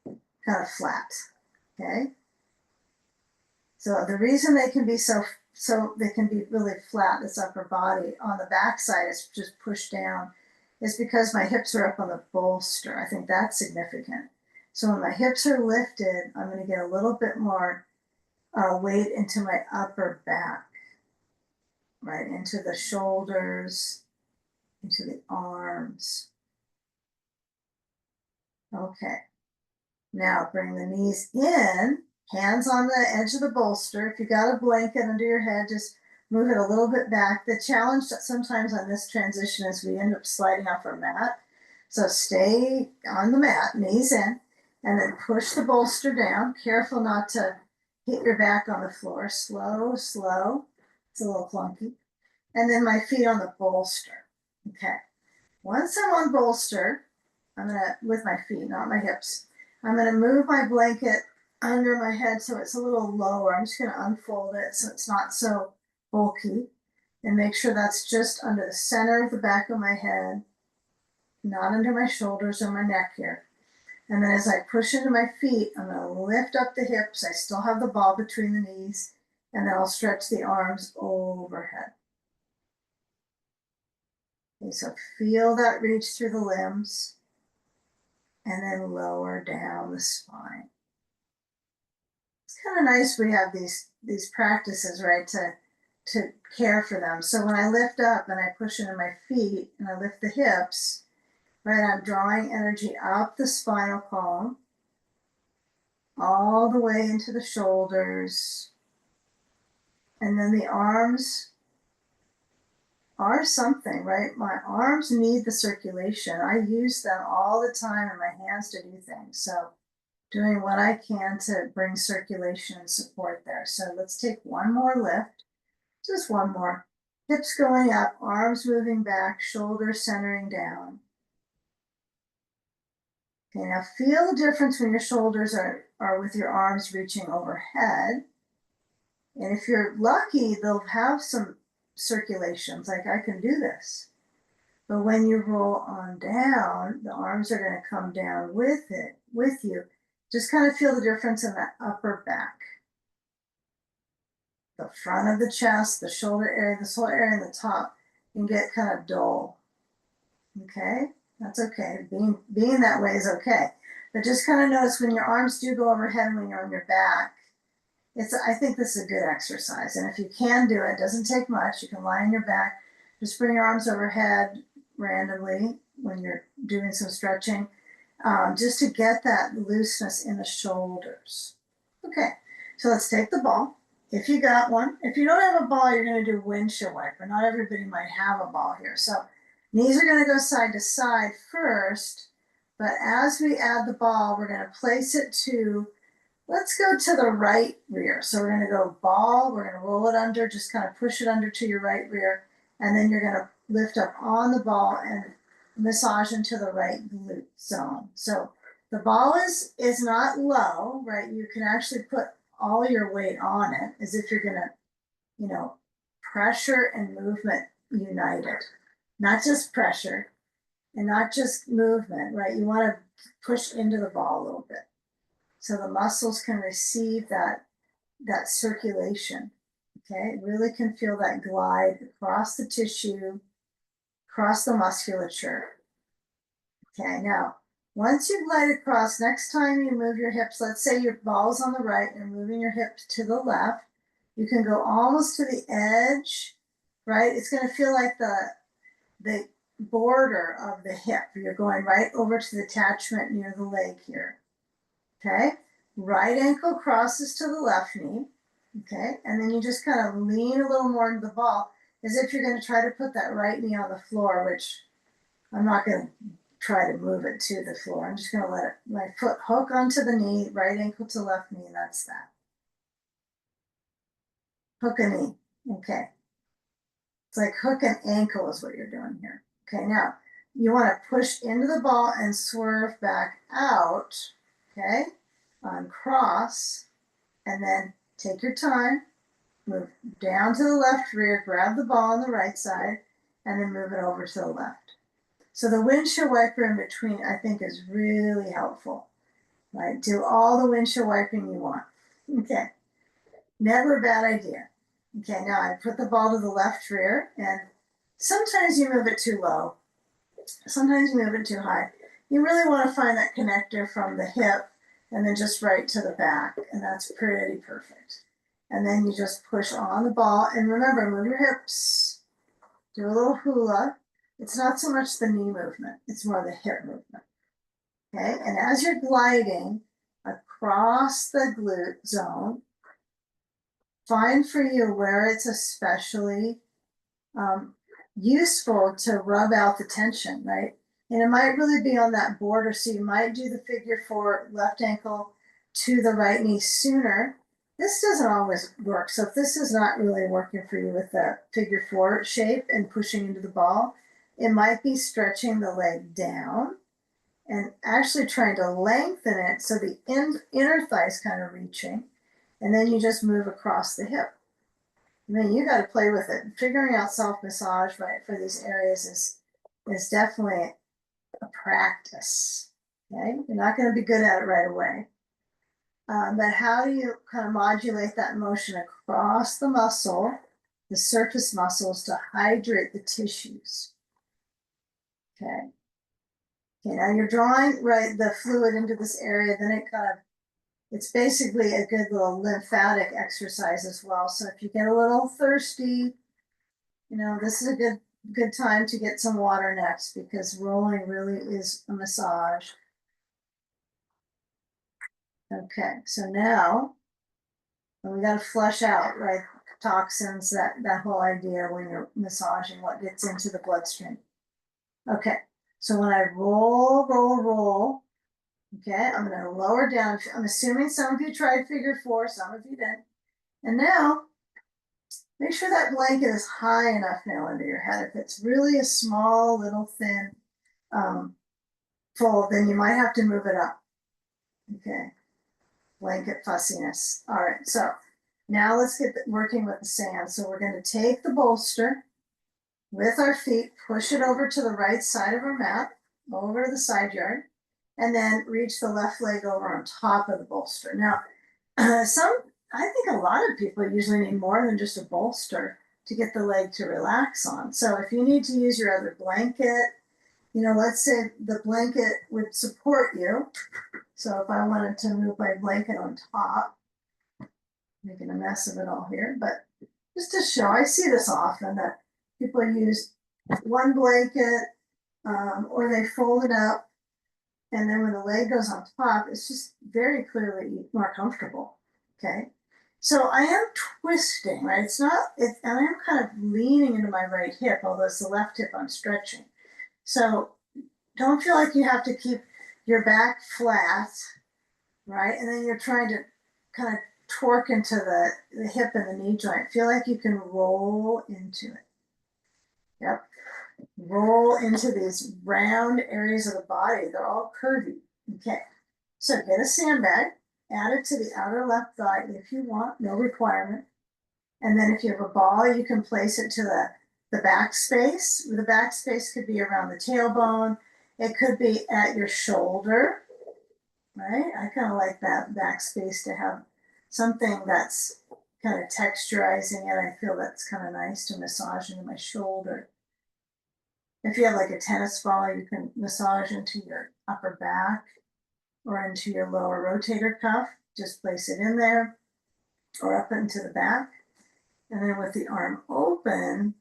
kind of flat. Okay. So the reason they can be so they can be really flat, this upper body on the back side is just pushed down, is because my hips are up on the bolster. I think that's significant. So when my hips are lifted, I'm going to get a little bit more weight into my upper back, right, into the shoulders, into the arms. Okay. Now bring the knees in, hands on the edge of the bolster. If you got a blanket under your head, just move it a little bit back. The challenge sometimes on this transition is we end up sliding off our mat. So stay on the mat, knees in, and then push the bolster down. Careful not to hit your back on the floor. Slow, slow. It's a little clunky. And then my feet on the bolster. Okay. Once I'm on bolster, I'm gonna, with my feet, not my hips, I'm gonna move my blanket under my head so it's a little lower. I'm just gonna unfold it so it's not so bulky, and make sure that's just under the center of the back of my head, not under my shoulders or my neck here. And then as I push into my feet, I'm gonna lift up the hips. I still have the ball between the knees, and then I'll stretch the arms overhead. Okay, so feel that reach through the limbs, and then lower down the spine. It's kind of nice we have these practices, right, to care for them. So when I lift up and I push into my feet and I lift the hips, right, I'm drawing energy up the spinal column, all the way into the shoulders, and then the arms are something, right? My arms need the circulation. I use them all the time and my hands to do things. So doing what I can to bring circulation and support there. So let's take one more lift, just one more. Hips going up, arms moving back, shoulders centering down. Okay, now feel the difference when your shoulders are with your arms reaching overhead. And if you're lucky, they'll have some circulations, like I can do this. But when you roll on down, the arms are going to come down with it, with you. Just kind of feel the difference in that upper back. The front of the chest, the shoulder area, this whole area in the top can get kind of dull. Okay, that's okay. Being that way is okay. But just kind of notice when your arms do go overhead when you're on your back. I think this is a good exercise. And if you can do it, it doesn't take much. You can lie on your back, just bring your arms overhead randomly when you're doing some stretching, just to get that looseness in the shoulders. Okay, so let's take the ball. If you got one, if you don't have a ball, you're going to do windshield wiper. Not everybody might have a ball here. So knees are going to go side to side first, but as we add the ball, we're going to place it to, let's go to the right rear. So we're going to go ball, we're going to roll it under, just kind of push it under to your right rear, and then you're going to lift up on the ball and massage into the right glute zone. So the ball is not low, right? You can actually put all your weight on it as if you're going to, you know, pressure and movement united, not just pressure and not just movement, right? You want to push into the ball a little bit so the muscles can receive that circulation. Okay, really can feel that glide across the tissue, across the musculature. Okay, now once you glide across, next time you move your hips, let's say your ball's on the right, you're moving your hips to the left, you can go almost to the edge, right? It's going to feel like the border of the hip. You're going right over to the attachment near the leg here. Okay, right ankle crosses to the left knee. Okay, and then you just kind of lean a little more into the ball as if you're going to try to put that right knee on the floor, which I'm not going to try to move it to the floor. I'm just going to let my foot hook onto the knee, right ankle to left knee, and that's that. Hook a knee. Okay. It's like hook and ankle is what you're doing here. Okay, now you want to push into the ball and swerve back out. Okay, uncross, and then take your time, move down to the left rear, grab the ball on the right side, and then move it over to the left. So the windshield wiper in between, I think, is really helpful. Right? Do all the windshield wiping you want. Okay. Never a bad idea. Okay, now I put the ball to the left rear, and sometimes you move it too low. Sometimes you move it too high. You really want to find that connector from the hip and then just right to the back, and that's pretty perfect. And then you just push on the ball, and remember, move your hips, do a little hula. It's not so much the knee movement, it's more the hip movement. Okay, and as you're gliding across the glute zone, find for you where it's especially useful to rub out the tension, right? And it might really be on that border. So you might do the figure four left ankle to the right knee sooner. This doesn't always work. So if this is not really working for you with the figure four shape and pushing into the ball, it might be stretching the leg down and actually trying to lengthen it so the inner thigh is kind of reaching. And then you just move across the hip. I mean, you got to play with it. Figuring out self-massage, right, for these areas is definitely a practice. Okay, you're not going to be good at it right away. But how do you kind of modulate that motion across the muscle, the surface muscles, to hydrate the tissues? Okay. Okay, now you're drawing, right, the fluid into this area, then it kind of, it's basically a good little lymphatic exercise as well. So if you get a little thirsty, you know, this is a good time to get some water next, because rolling really is a massage. Okay, so now we got to flush out, right, toxins, that whole idea when you're massaging, what gets into the bloodstream. Okay, so when I roll, okay, I'm going to lower down. I'm assuming some of you tried figure four, some of you didn't. And now make sure that blanket is high enough now under your head. If it's really a small, little, thin fold, then you might have to move it up. Okay, blanket fussiness. All right, so now let's get working with the sand. So we're going to take the bolster with our feet, push it over to the right side of our mat, over the side yard, and then reach the left leg over on top of the bolster. Now, I think a lot of people usually need more than just a bolster to get the leg to relax on. So if you need to use your other blanket, let's say the blanket would support you. So if I wanted to move my blanket on top, making a mess of it all here, but just to show, I see this often that people use one blanket or they fold it up, and then when the leg goes on top, it's just very clearly more comfortable. Okay, so I am twisting, right? And I am kind of leaning into my right hip, although it's the left hip I'm stretching. So don't feel like you have to keep your back flat, right? And then you're trying to kind of torque into the hip and the knee joint. Feel like you can roll into it. Yep. Roll into these round areas of the body. They're all curvy. Okay. So get a sandbag, add it to the outer left thigh if you want, no requirement. And then if you have a ball, you can place it to the back space. The back space could be around the tailbone. It could be at your shoulder, right? I kind of like that back space to have something that's kind of texturizing it. I feel that's kind of nice to massage into my shoulder. If you have like a tennis ball, you can massage into your upper back or into your lower rotator cuff. Just place it in there or up into the back. And then with the arm open,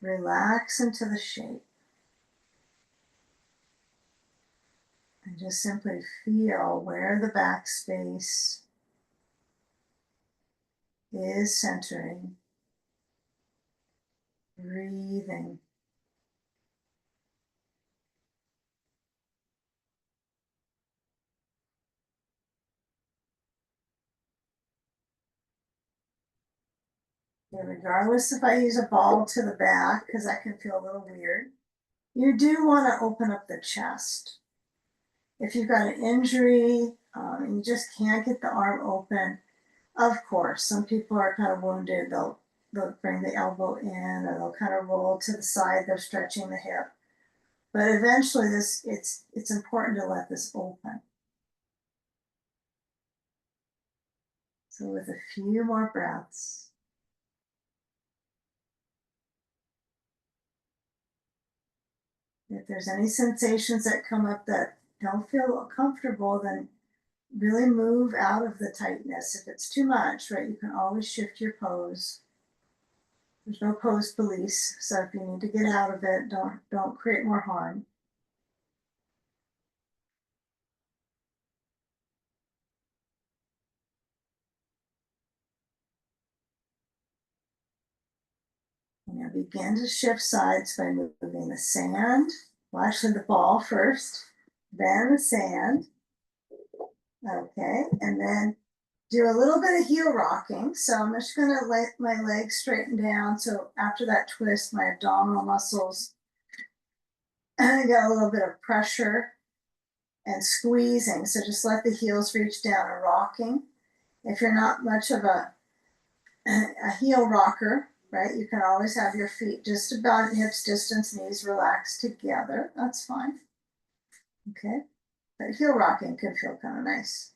relax into the shape. And just simply feel where the back space is centering. Breathing. And regardless if I use a ball to the back, because that can feel a little weird, you do want to open up the chest. If you've got an injury and you just can't get the arm open, of course, some people are kind of wounded. They'll bring the elbow in, or they'll kind of roll to the side. They're stretching the hip. But eventually, it's important to let this open. So with a few more breaths. If there's any sensations that come up that don't feel comfortable, then really move out of the tightness. If it's too much, right, you can always shift your pose. There's no pose police, so if you need to get out of it, don't create more harm. Now begin to shift sides by moving the sand, well, actually the ball first, then the sand. Okay, and then do a little bit of heel rocking. So I'm just going to let my legs straighten down. So after that twist, my abdominal muscles get a little bit of pressure and squeezing. So just let the heels reach down and rocking. If you're not much of a heel rocker, right, you can always have your feet just about at hips distance, knees relaxed together. That's fine. Okay, but heel rocking can feel kind of nice.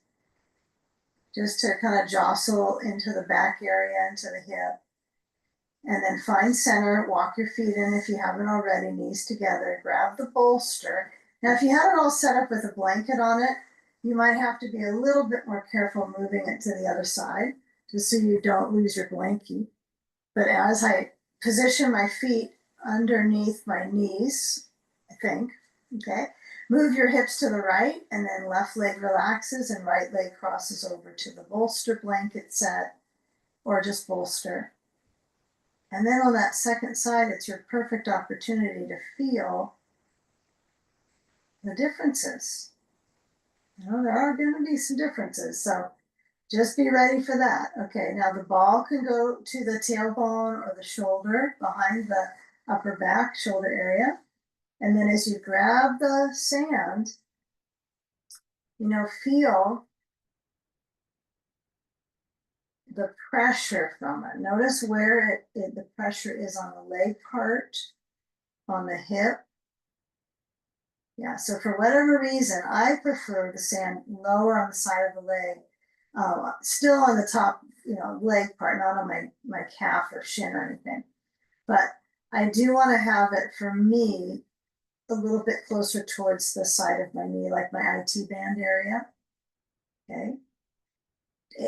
Just to kind of jostle into the back area, into the hip. And then find center, walk your feet in if you haven't already, knees together, grab the bolster. Now, if you have it all set up with a blanket on it, you might have to be a little bit more careful moving it to the other side, just so you don't lose your blankie. But as I position my feet underneath my knees, I think, okay, move your hips to the right, and then left leg relaxes and right leg crosses over to the bolster blanket set, or just bolster. And then on that second side, it's your perfect opportunity to feel the differences. There are going to be some differences, so just be ready for that. Okay, now the ball can go to the tailbone or the shoulder, behind the upper back, shoulder area. And then as you grab the sand, feel the pressure from it. Notice where the pressure is on the leg part, on the hip. Yeah, so for whatever reason, I prefer the sand lower on the side of the leg, still on the top, leg part, not on my calf or shin or anything. But I do want to have it, for me, a little bit closer towards the side of my knee, like my IT band area. Okay.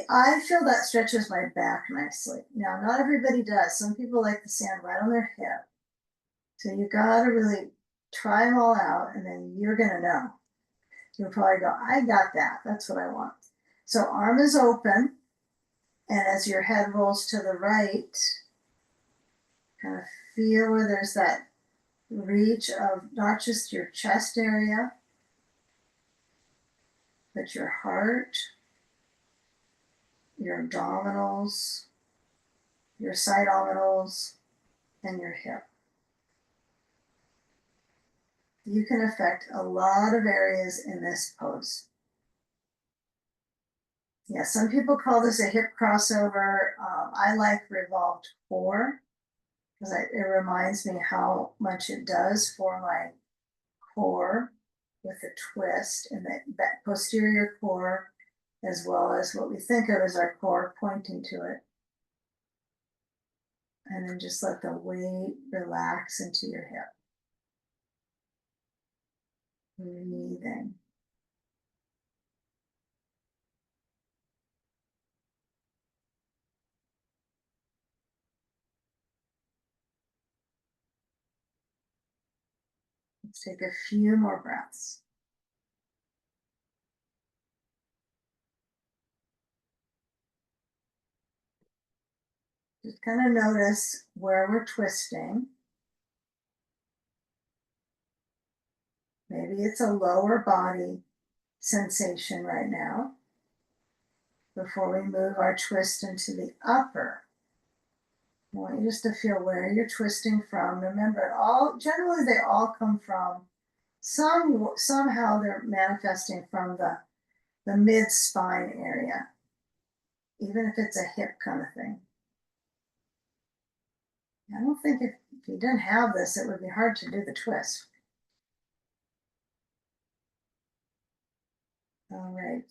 I feel that stretches my back nicely. Now, not everybody does. Some people like the sand right on their hip. So you gotta really try them all out, and then you're gonna know. You'll probably go, I got that. That's what I want. So arm is open, and as your head rolls to the right, kind of feel where there's that reach of not just your chest area, but your heart, your abdominals, your side abdominals, and your hip. You can affect a lot of areas in this pose. Yeah, some people call this a hip crossover. I like revolved core because it reminds me how much it does for my core with the twist and the posterior core, as well as what we think of as our core pointing to it. And then just let the weight relax into your hip. Breathing. Let's take a few more breaths. Just kind of notice where we're twisting. Maybe it's a lower body sensation right now before we move our twist into the upper. I want you just to feel where you're twisting from. Remember, generally they all come from somehow they're manifesting from the mid spine area, even if it's a hip kind of thing. I don't think if you didn't have this, it would be hard to do the twist. All right.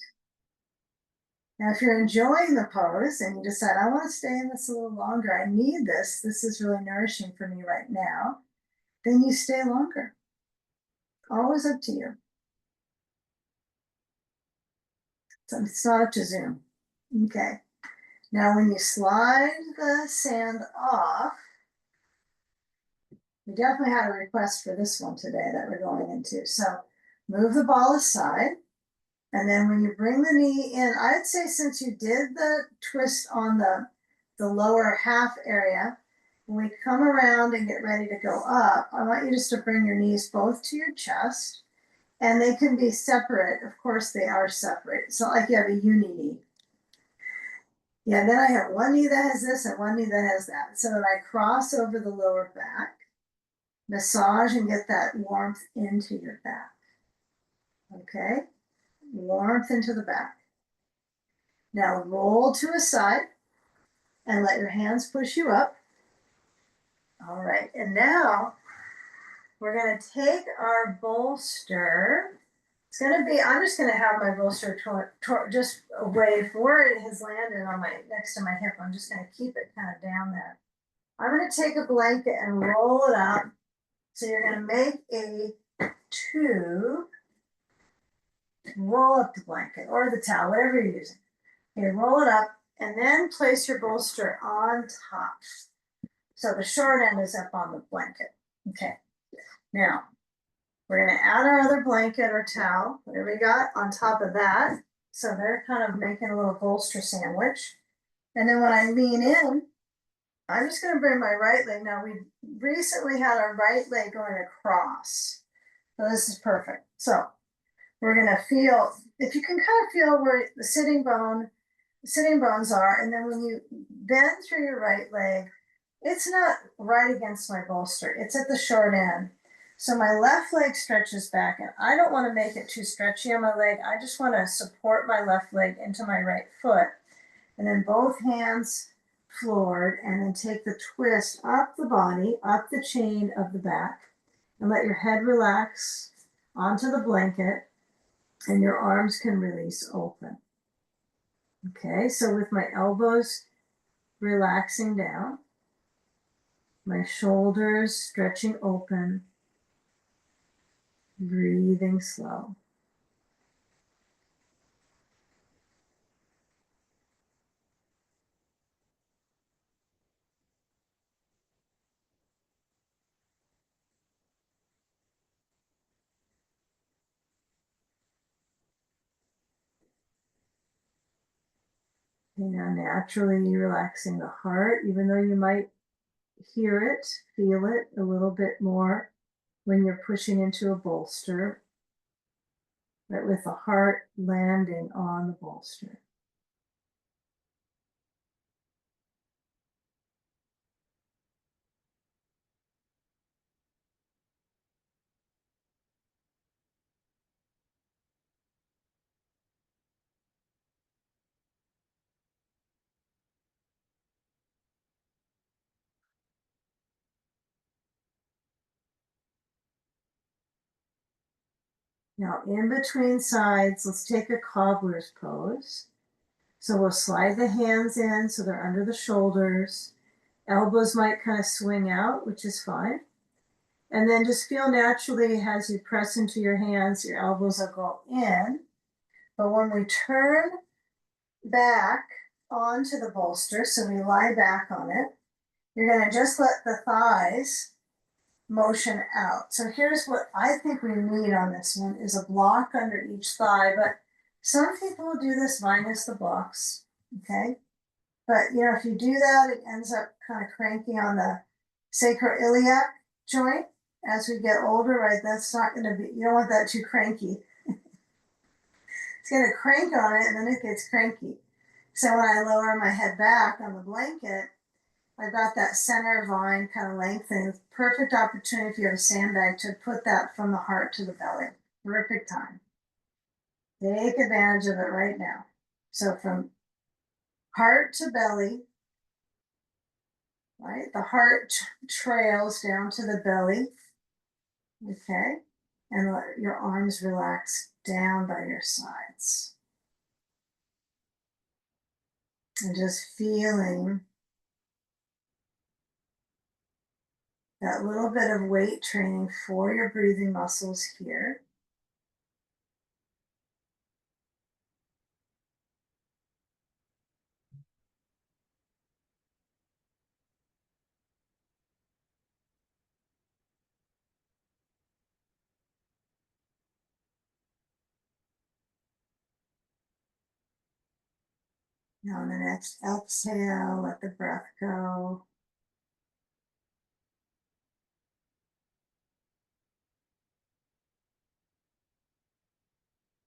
Now, if you're enjoying the pose and you decide, I want to stay in this a little longer, I need this is really nourishing for me right now, then you stay longer. Always up to you. So it's not up to Zoom. Okay. Now, when you slide the sand off, we definitely had a request for this one today that we're going into. So move the ball aside. And then when you bring the knee in, I'd say since you did the twist on the lower half area, when we come around and get ready to go up, I want you just to bring your knees both to your chest, and they can be separate. Of course, they are separate. It's not like you have a uni knee. Yeah, then I have one knee that has this and one knee that has that. So that I cross over the lower back, massage and get that warmth into your back. Okay? Warmth into the back. Now roll to a side and let your hands push you up. All right, and now we're going to take our bolster. It's going to be, I'm just going to have my bolster just away from where it has landed on next to my hip. I'm just going to keep it kind of down there. I'm going to take a blanket and roll it up. So you're going to make a tube, roll up the blanket or the towel, whatever you're using. Okay, roll it up and then place your bolster on top. So the short end is up on the blanket. Okay. Now, we're going to add our other blanket or towel, whatever we got, on top of that. So they're kind of making a little bolster sandwich. And then when I lean in, I'm just going to bring my right leg. Now, we recently had our right leg going across. So this is perfect. So we're going to feel, if you can kind of feel where the sitting bones are, and then when you bend through your right leg, it's not right against my bolster. It's at the short end. So my left leg stretches back, and I don't want to make it too stretchy on my leg. I just want to support my left leg into my right foot. And then both hands floored, and then take the twist up the body, up the chain of the back, and let your head relax onto the blanket, and your arms can release open. Okay, so with my elbows relaxing down, my shoulders stretching open, breathing slow. Now naturally relaxing the heart, even though you might hear it, feel it a little bit more when you're pushing into a bolster, but with the heart landing on the bolster. Now in between sides, let's take a cobbler's pose. So we'll slide the hands in so they're under the shoulders. Elbows might kind of swing out, which is fine. And then just feel naturally as you press into your hands, your elbows will go in. But when we turn back onto the bolster, so we lie back on it, you're going to just let the thighs motion out. So here's what I think we need on this one is a block under each thigh, but some people will do this minus the blocks, okay? But you know, if you do that, it ends up kind of cranky on the sacroiliac joint as we get older, right? That's not going to be, you don't want that too cranky. It's going to crank on it and then it gets cranky. So when I lower my head back on the blanket, I've got that center vine kind of lengthening. Perfect opportunity if you have a sandbag to put that from the heart to the belly. Terrific time. Take advantage of it right now. So from heart to belly, right? The heart trails down to the belly. Okay. And let your arms relax down by your sides. And just feeling that little bit of weight training for your breathing muscles here. Now on the next exhale, let the breath go.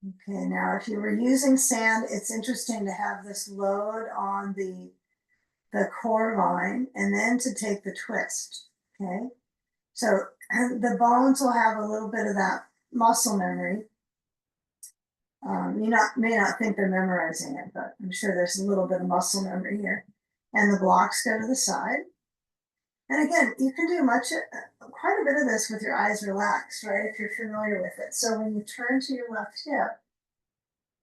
Okay, now if you were using sand, it's interesting to have this load on the core line and then to take the twist, okay? So the bones will have a little bit of that muscle memory. May not think they're memorizing it, but I'm sure there's a little bit of muscle memory here. And the blocks go to the side. And again, you can do quite a bit of this with your eyes relaxed, right? If you're familiar with it. So when you turn to your left hip,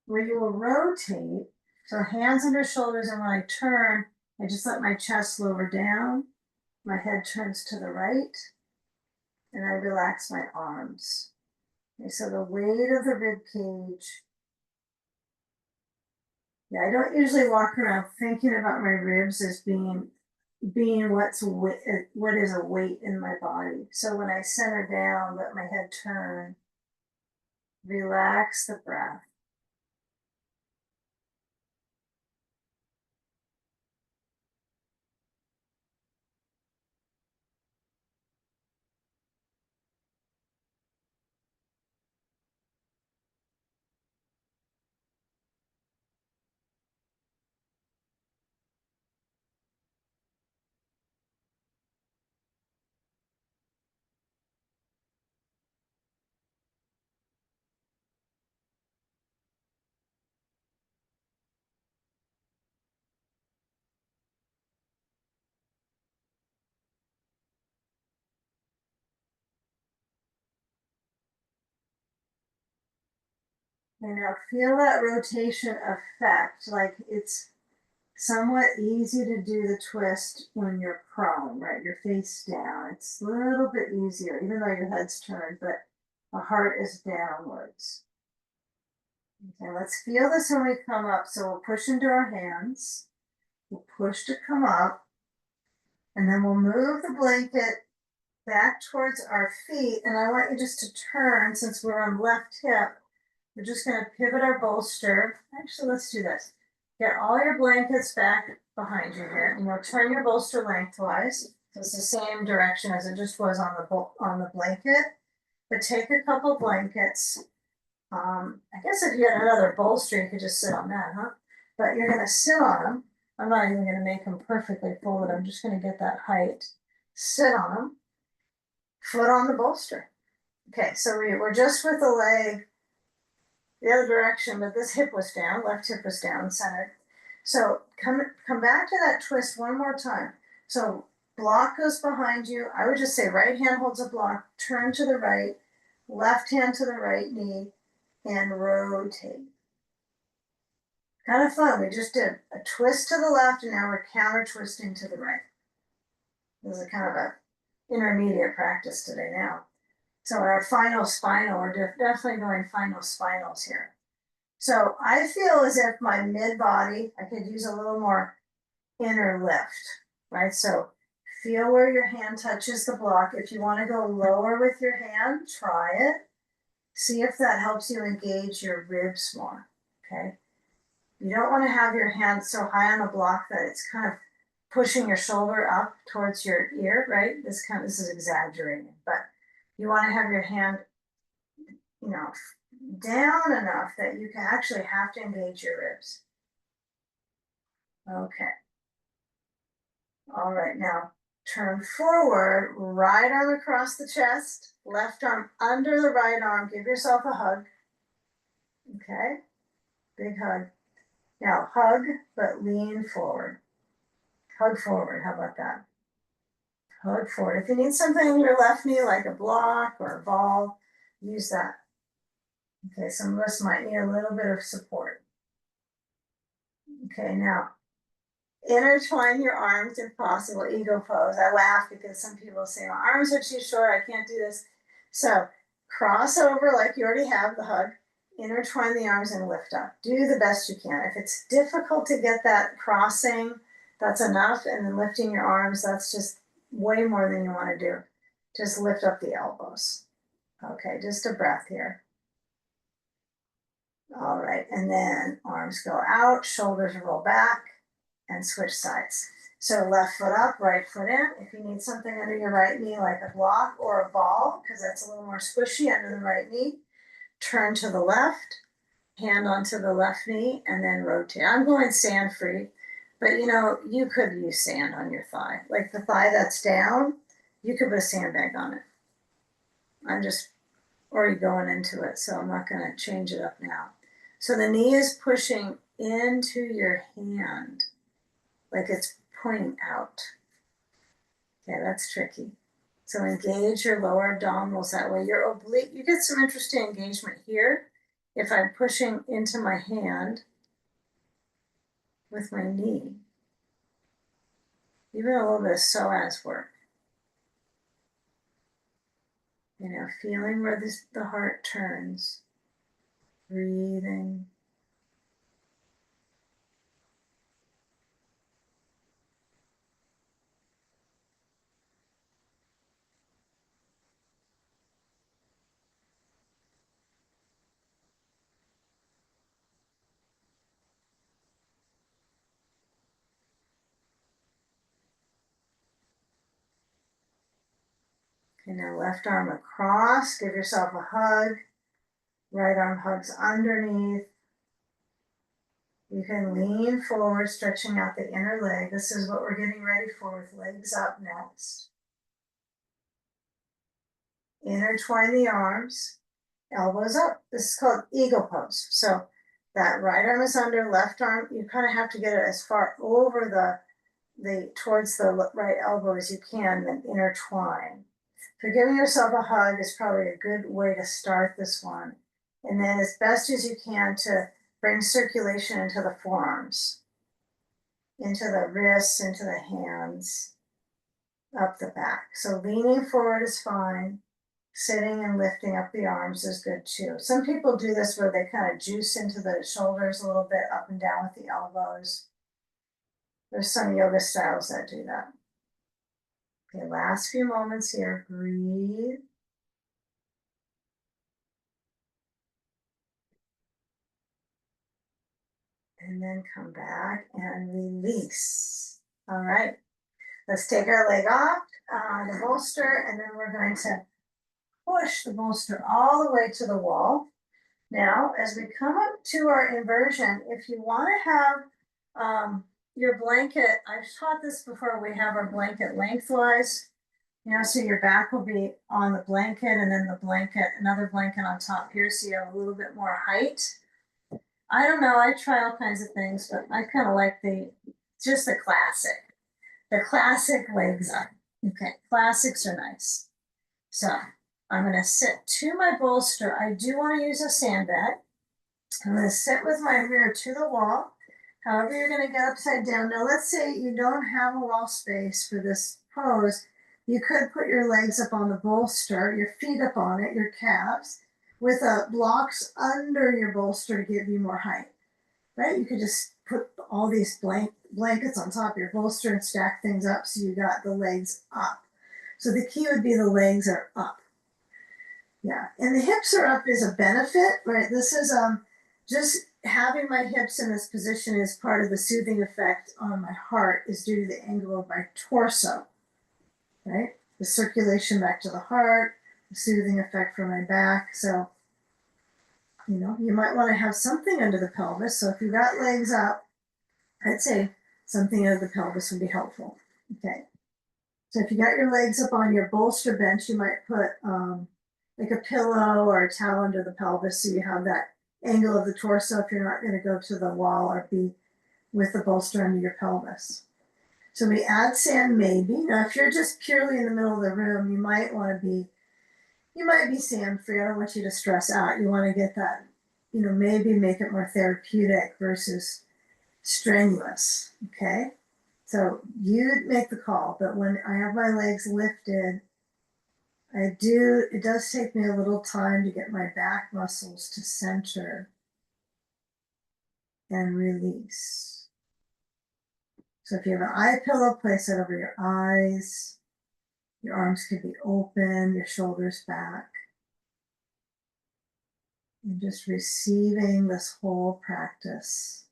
where you will rotate, so hands under shoulders, and when I turn, I just let my chest lower down, my head turns to the right, and I relax my arms. Okay, so the weight of the rib cage. Yeah, I don't usually walk around thinking about my ribs as being what is a weight in my body. So when I center down, let my head turn, relax the breath. And now feel that rotation effect, like it's somewhat easy to do the twist when you're prone, right? Your face down. It's a little bit easier, even though your head's turned, but the heart is downwards. Okay, let's feel this when we come up. So we'll push into our hands. We'll push to come up. And then we'll move the blanket back towards our feet. And I want you just to turn, since we're on left hip, we're just gonna pivot our bolster. Actually, let's do this. Get all your blankets back behind you here, and you'll turn your bolster lengthwise. So it's the same direction as it just was on the blanket. But take a couple blankets. I guess if you had another bolster, you could just sit on that, huh? But you're gonna sit on them. I'm not even gonna make them perfectly folded. I'm just gonna get that height. Sit on them. Foot on the bolster. Okay, so we're just with the leg the other direction, but this hip was down, left hip was down, centered. So come back to that twist one more time. So block goes behind you. I would just say right hand holds a block, turn to the right, left hand to the right knee, and rotate. Kind of fun. We just did a twist to the left, and now we're counter twisting to the right. This is kind of a intermediate practice today now. So in our final spinal, we're definitely doing final spinals here. So I feel as if my mid body, I could use a little more inner lift, right? So feel where your hand touches the block. If you want to go lower with your hand, try it. See if that helps you engage your ribs more, okay? You don't want to have your hand so high on the block that it's kind of pushing your shoulder up towards your ear, right? This is exaggerating, but you want to have your hand, down enough that you can actually have to engage your ribs. Okay. All right, now turn forward, right arm across the chest, left arm under the right arm. Give yourself a hug. Okay, big hug. Now hug, but lean forward. Hug forward, how about that? Hug forward. If you need something in your left knee, like a block or a ball, use that. Okay, some of us might need a little bit of support. Okay, now intertwine your arms if possible, eagle pose. I laugh because some people say, my arms are too short, I can't do this. So cross over like you already have the hug, intertwine the arms and lift up. Do the best you can. If it's difficult to get that crossing, that's enough. And then lifting your arms, that's just way more than you want to do. Just lift up the elbows. Okay, just a breath here. All right, and then arms go out, shoulders roll back, and switch sides. So left foot up, right foot in. If you need something under your right knee, like a block or a ball, because that's a little more squishy under the right knee, turn to the left, hand onto the left knee, and then rotate. I'm going sand free, but you could use sand on your thigh. Like the thigh that's down, you could put a sandbag on it. I'm just already going into it, so I'm not going to change it up now. So the knee is pushing into your hand, like it's pointing out. Okay, that's tricky. So engage your lower abdominals that way. Your oblique, you get some interesting engagement here. If I'm pushing into my hand with my knee, even a little bit of psoas work. Feeling where the heart turns, breathing. Okay, now left arm across, give yourself a hug. Right arm hugs underneath. You can lean forward, stretching out the inner leg. This is what we're getting ready for with legs up next. Intertwine the arms, elbows up. This is called eagle pose. So that right arm is under, left arm, you kind of have to get it as far over towards the right elbow as you can, then intertwine. So giving yourself a hug is probably a good way to start this one. And then as best as you can to bring circulation into the forearms, into the wrists, into the hands, up the back. So leaning forward is fine. Sitting and lifting up the arms is good too. Some people do this where they kind of juice into the shoulders a little bit, up and down with the elbows. There's some yoga styles that do that. Okay, last few moments here. Breathe. And then come back and release. All right. Let's take our leg off the bolster, and then we're going to push the bolster all the way to the wall. Now, as we come up to our inversion, if you want to have your blanket, I've taught this before, we have our blanket lengthwise, so your back will be on the blanket and then the blanket, another blanket on top here, so you have a little bit more height. I don't know, I try all kinds of things, but I kind of like just the classic legs up. Okay, classics are nice. So I'm going to sit to my bolster. I do want to use a sandbag. I'm going to sit with my rear to the wall. However, you're going to get upside down. Now, let's say you don't have a wall space for this pose. You could put your legs up on the bolster, your feet up on it, your calves, with blocks under your bolster to give you more height, right? You could just put all these blankets on top of your bolster and stack things up so you got the legs up. So the key would be the legs are up. Yeah, and the hips are up is a benefit, right? This is just having my hips in this position is part of the soothing effect on my heart is due to the angle of my torso, right? The circulation back to the heart, the soothing effect for my back. So, you might want to have something under the pelvis. So if you've got legs up, I'd say something under the pelvis would be helpful. Okay. So if you got your legs up on your bolster bench, you might put like a pillow or a towel under the pelvis so you have that angle of the torso if you're not going to go to the wall or be with the bolster under your pelvis. So we add sand maybe. Now if you're just purely in the middle of the room, you might be sand free. I don't want you to stress out. You want to get that, maybe make it more therapeutic versus strenuous. Okay. So you make the call, but when I have my legs lifted, it does take me a little time to get my back muscles to center and release. So if you have an eye pillow, place it over your eyes. Your arms can be open, your shoulders back. And just receiving this whole practice.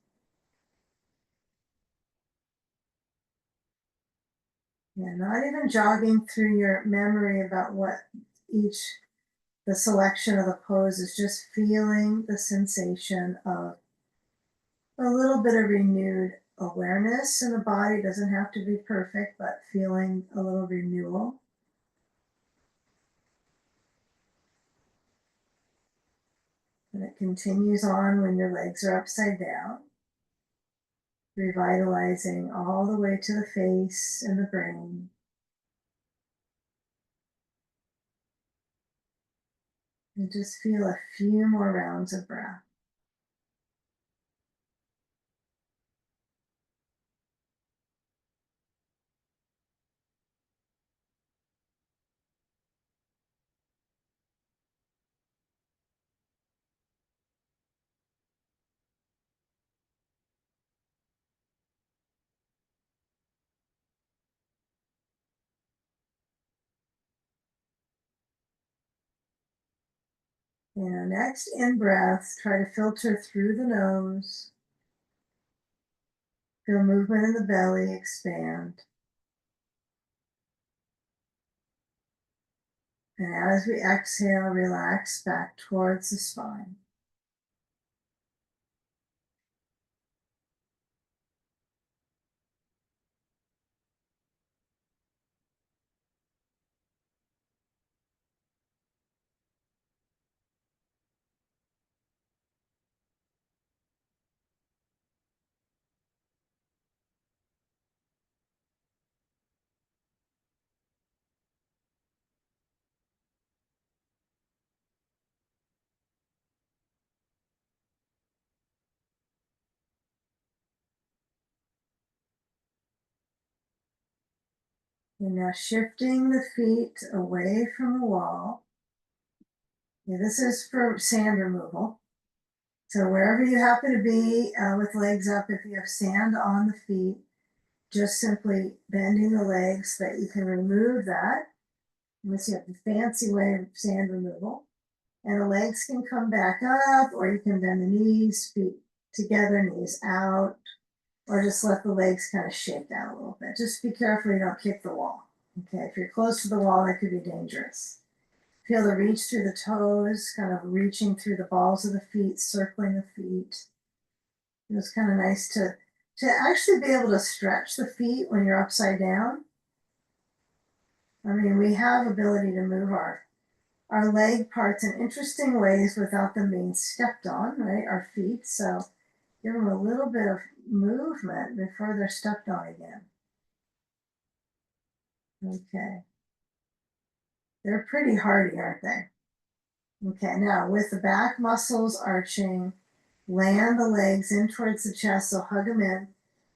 Yeah, not even jogging through your memory about what the selection of the pose is, just feeling the sensation of a little bit of renewed awareness in the body. Doesn't have to be perfect, but feeling a little renewal. And it continues on when your legs are upside down, revitalizing all the way to the face and the brain. And just feel a few more rounds of breath. And next, in breath, try to filter through the nose. Feel movement in the belly expand. And as we exhale, relax back towards the spine. You're now shifting the feet away from the wall. Yeah, this is for sand removal. So wherever you happen to be with legs up, if you have sand on the feet, just simply bending the legs so that you can remove that. Unless you have the fancy way of sand removal. And the legs can come back up, or you can bend the knees, feet together, knees out, or just let the legs kind of shake down a little bit. Just be careful you don't kick the wall. Okay, if you're close to the wall, that could be dangerous. Feel the reach through the toes, kind of reaching through the balls of the feet, circling the feet. It was kind of nice to actually be able to stretch the feet when you're upside down. I mean, we have ability to move our leg parts in interesting ways without them being stepped on, right? Our feet. So give them a little bit of movement before they're stepped on again. Okay. They're pretty hardy, aren't they? Okay, now with the back muscles arching, land the legs in towards the chest, so hug them in.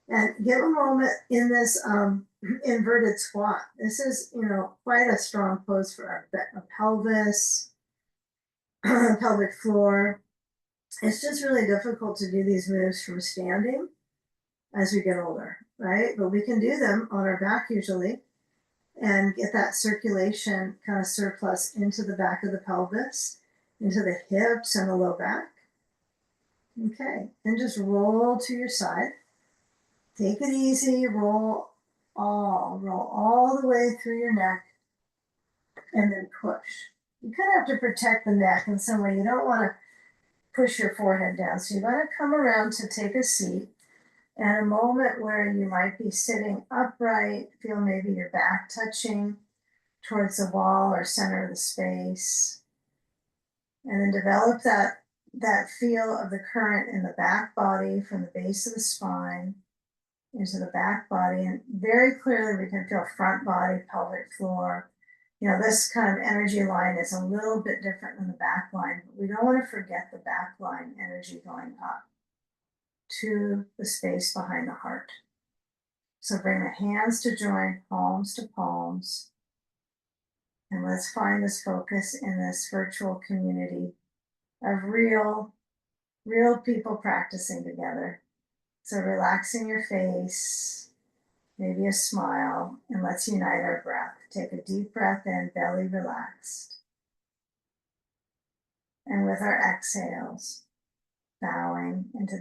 And give a moment in this inverted squat. This is, quite a strong pose for our pelvis, pelvic floor. It's just really difficult to do these moves from standing as we get older, right? But we can do them on our back usually and get that circulation kind of surplus into the back of the pelvis, into the hips and the low back. Okay, and just roll to your side. Take it easy, roll all the way through your neck and then push. You kind of have to protect the neck in some way. You don't want to push your forehead down. So you're going to come around to take a seat, and a moment where you might be sitting upright, feel maybe your back touching towards the wall or center of the space, and then develop that feel of the current in the back body from the base of the spine into the back body. And very clearly we can feel front body, pelvic floor. This kind of energy line is a little bit different than the back line, but we don't want to forget the back line energy going up to the space behind the heart. So bring the hands to join, palms to palms, and let's find this focus in this virtual community of real people practicing together. So relaxing your face, maybe a smile, and let's unite our breath. Take a deep breath in, belly relaxed. And with our exhales, bowing into the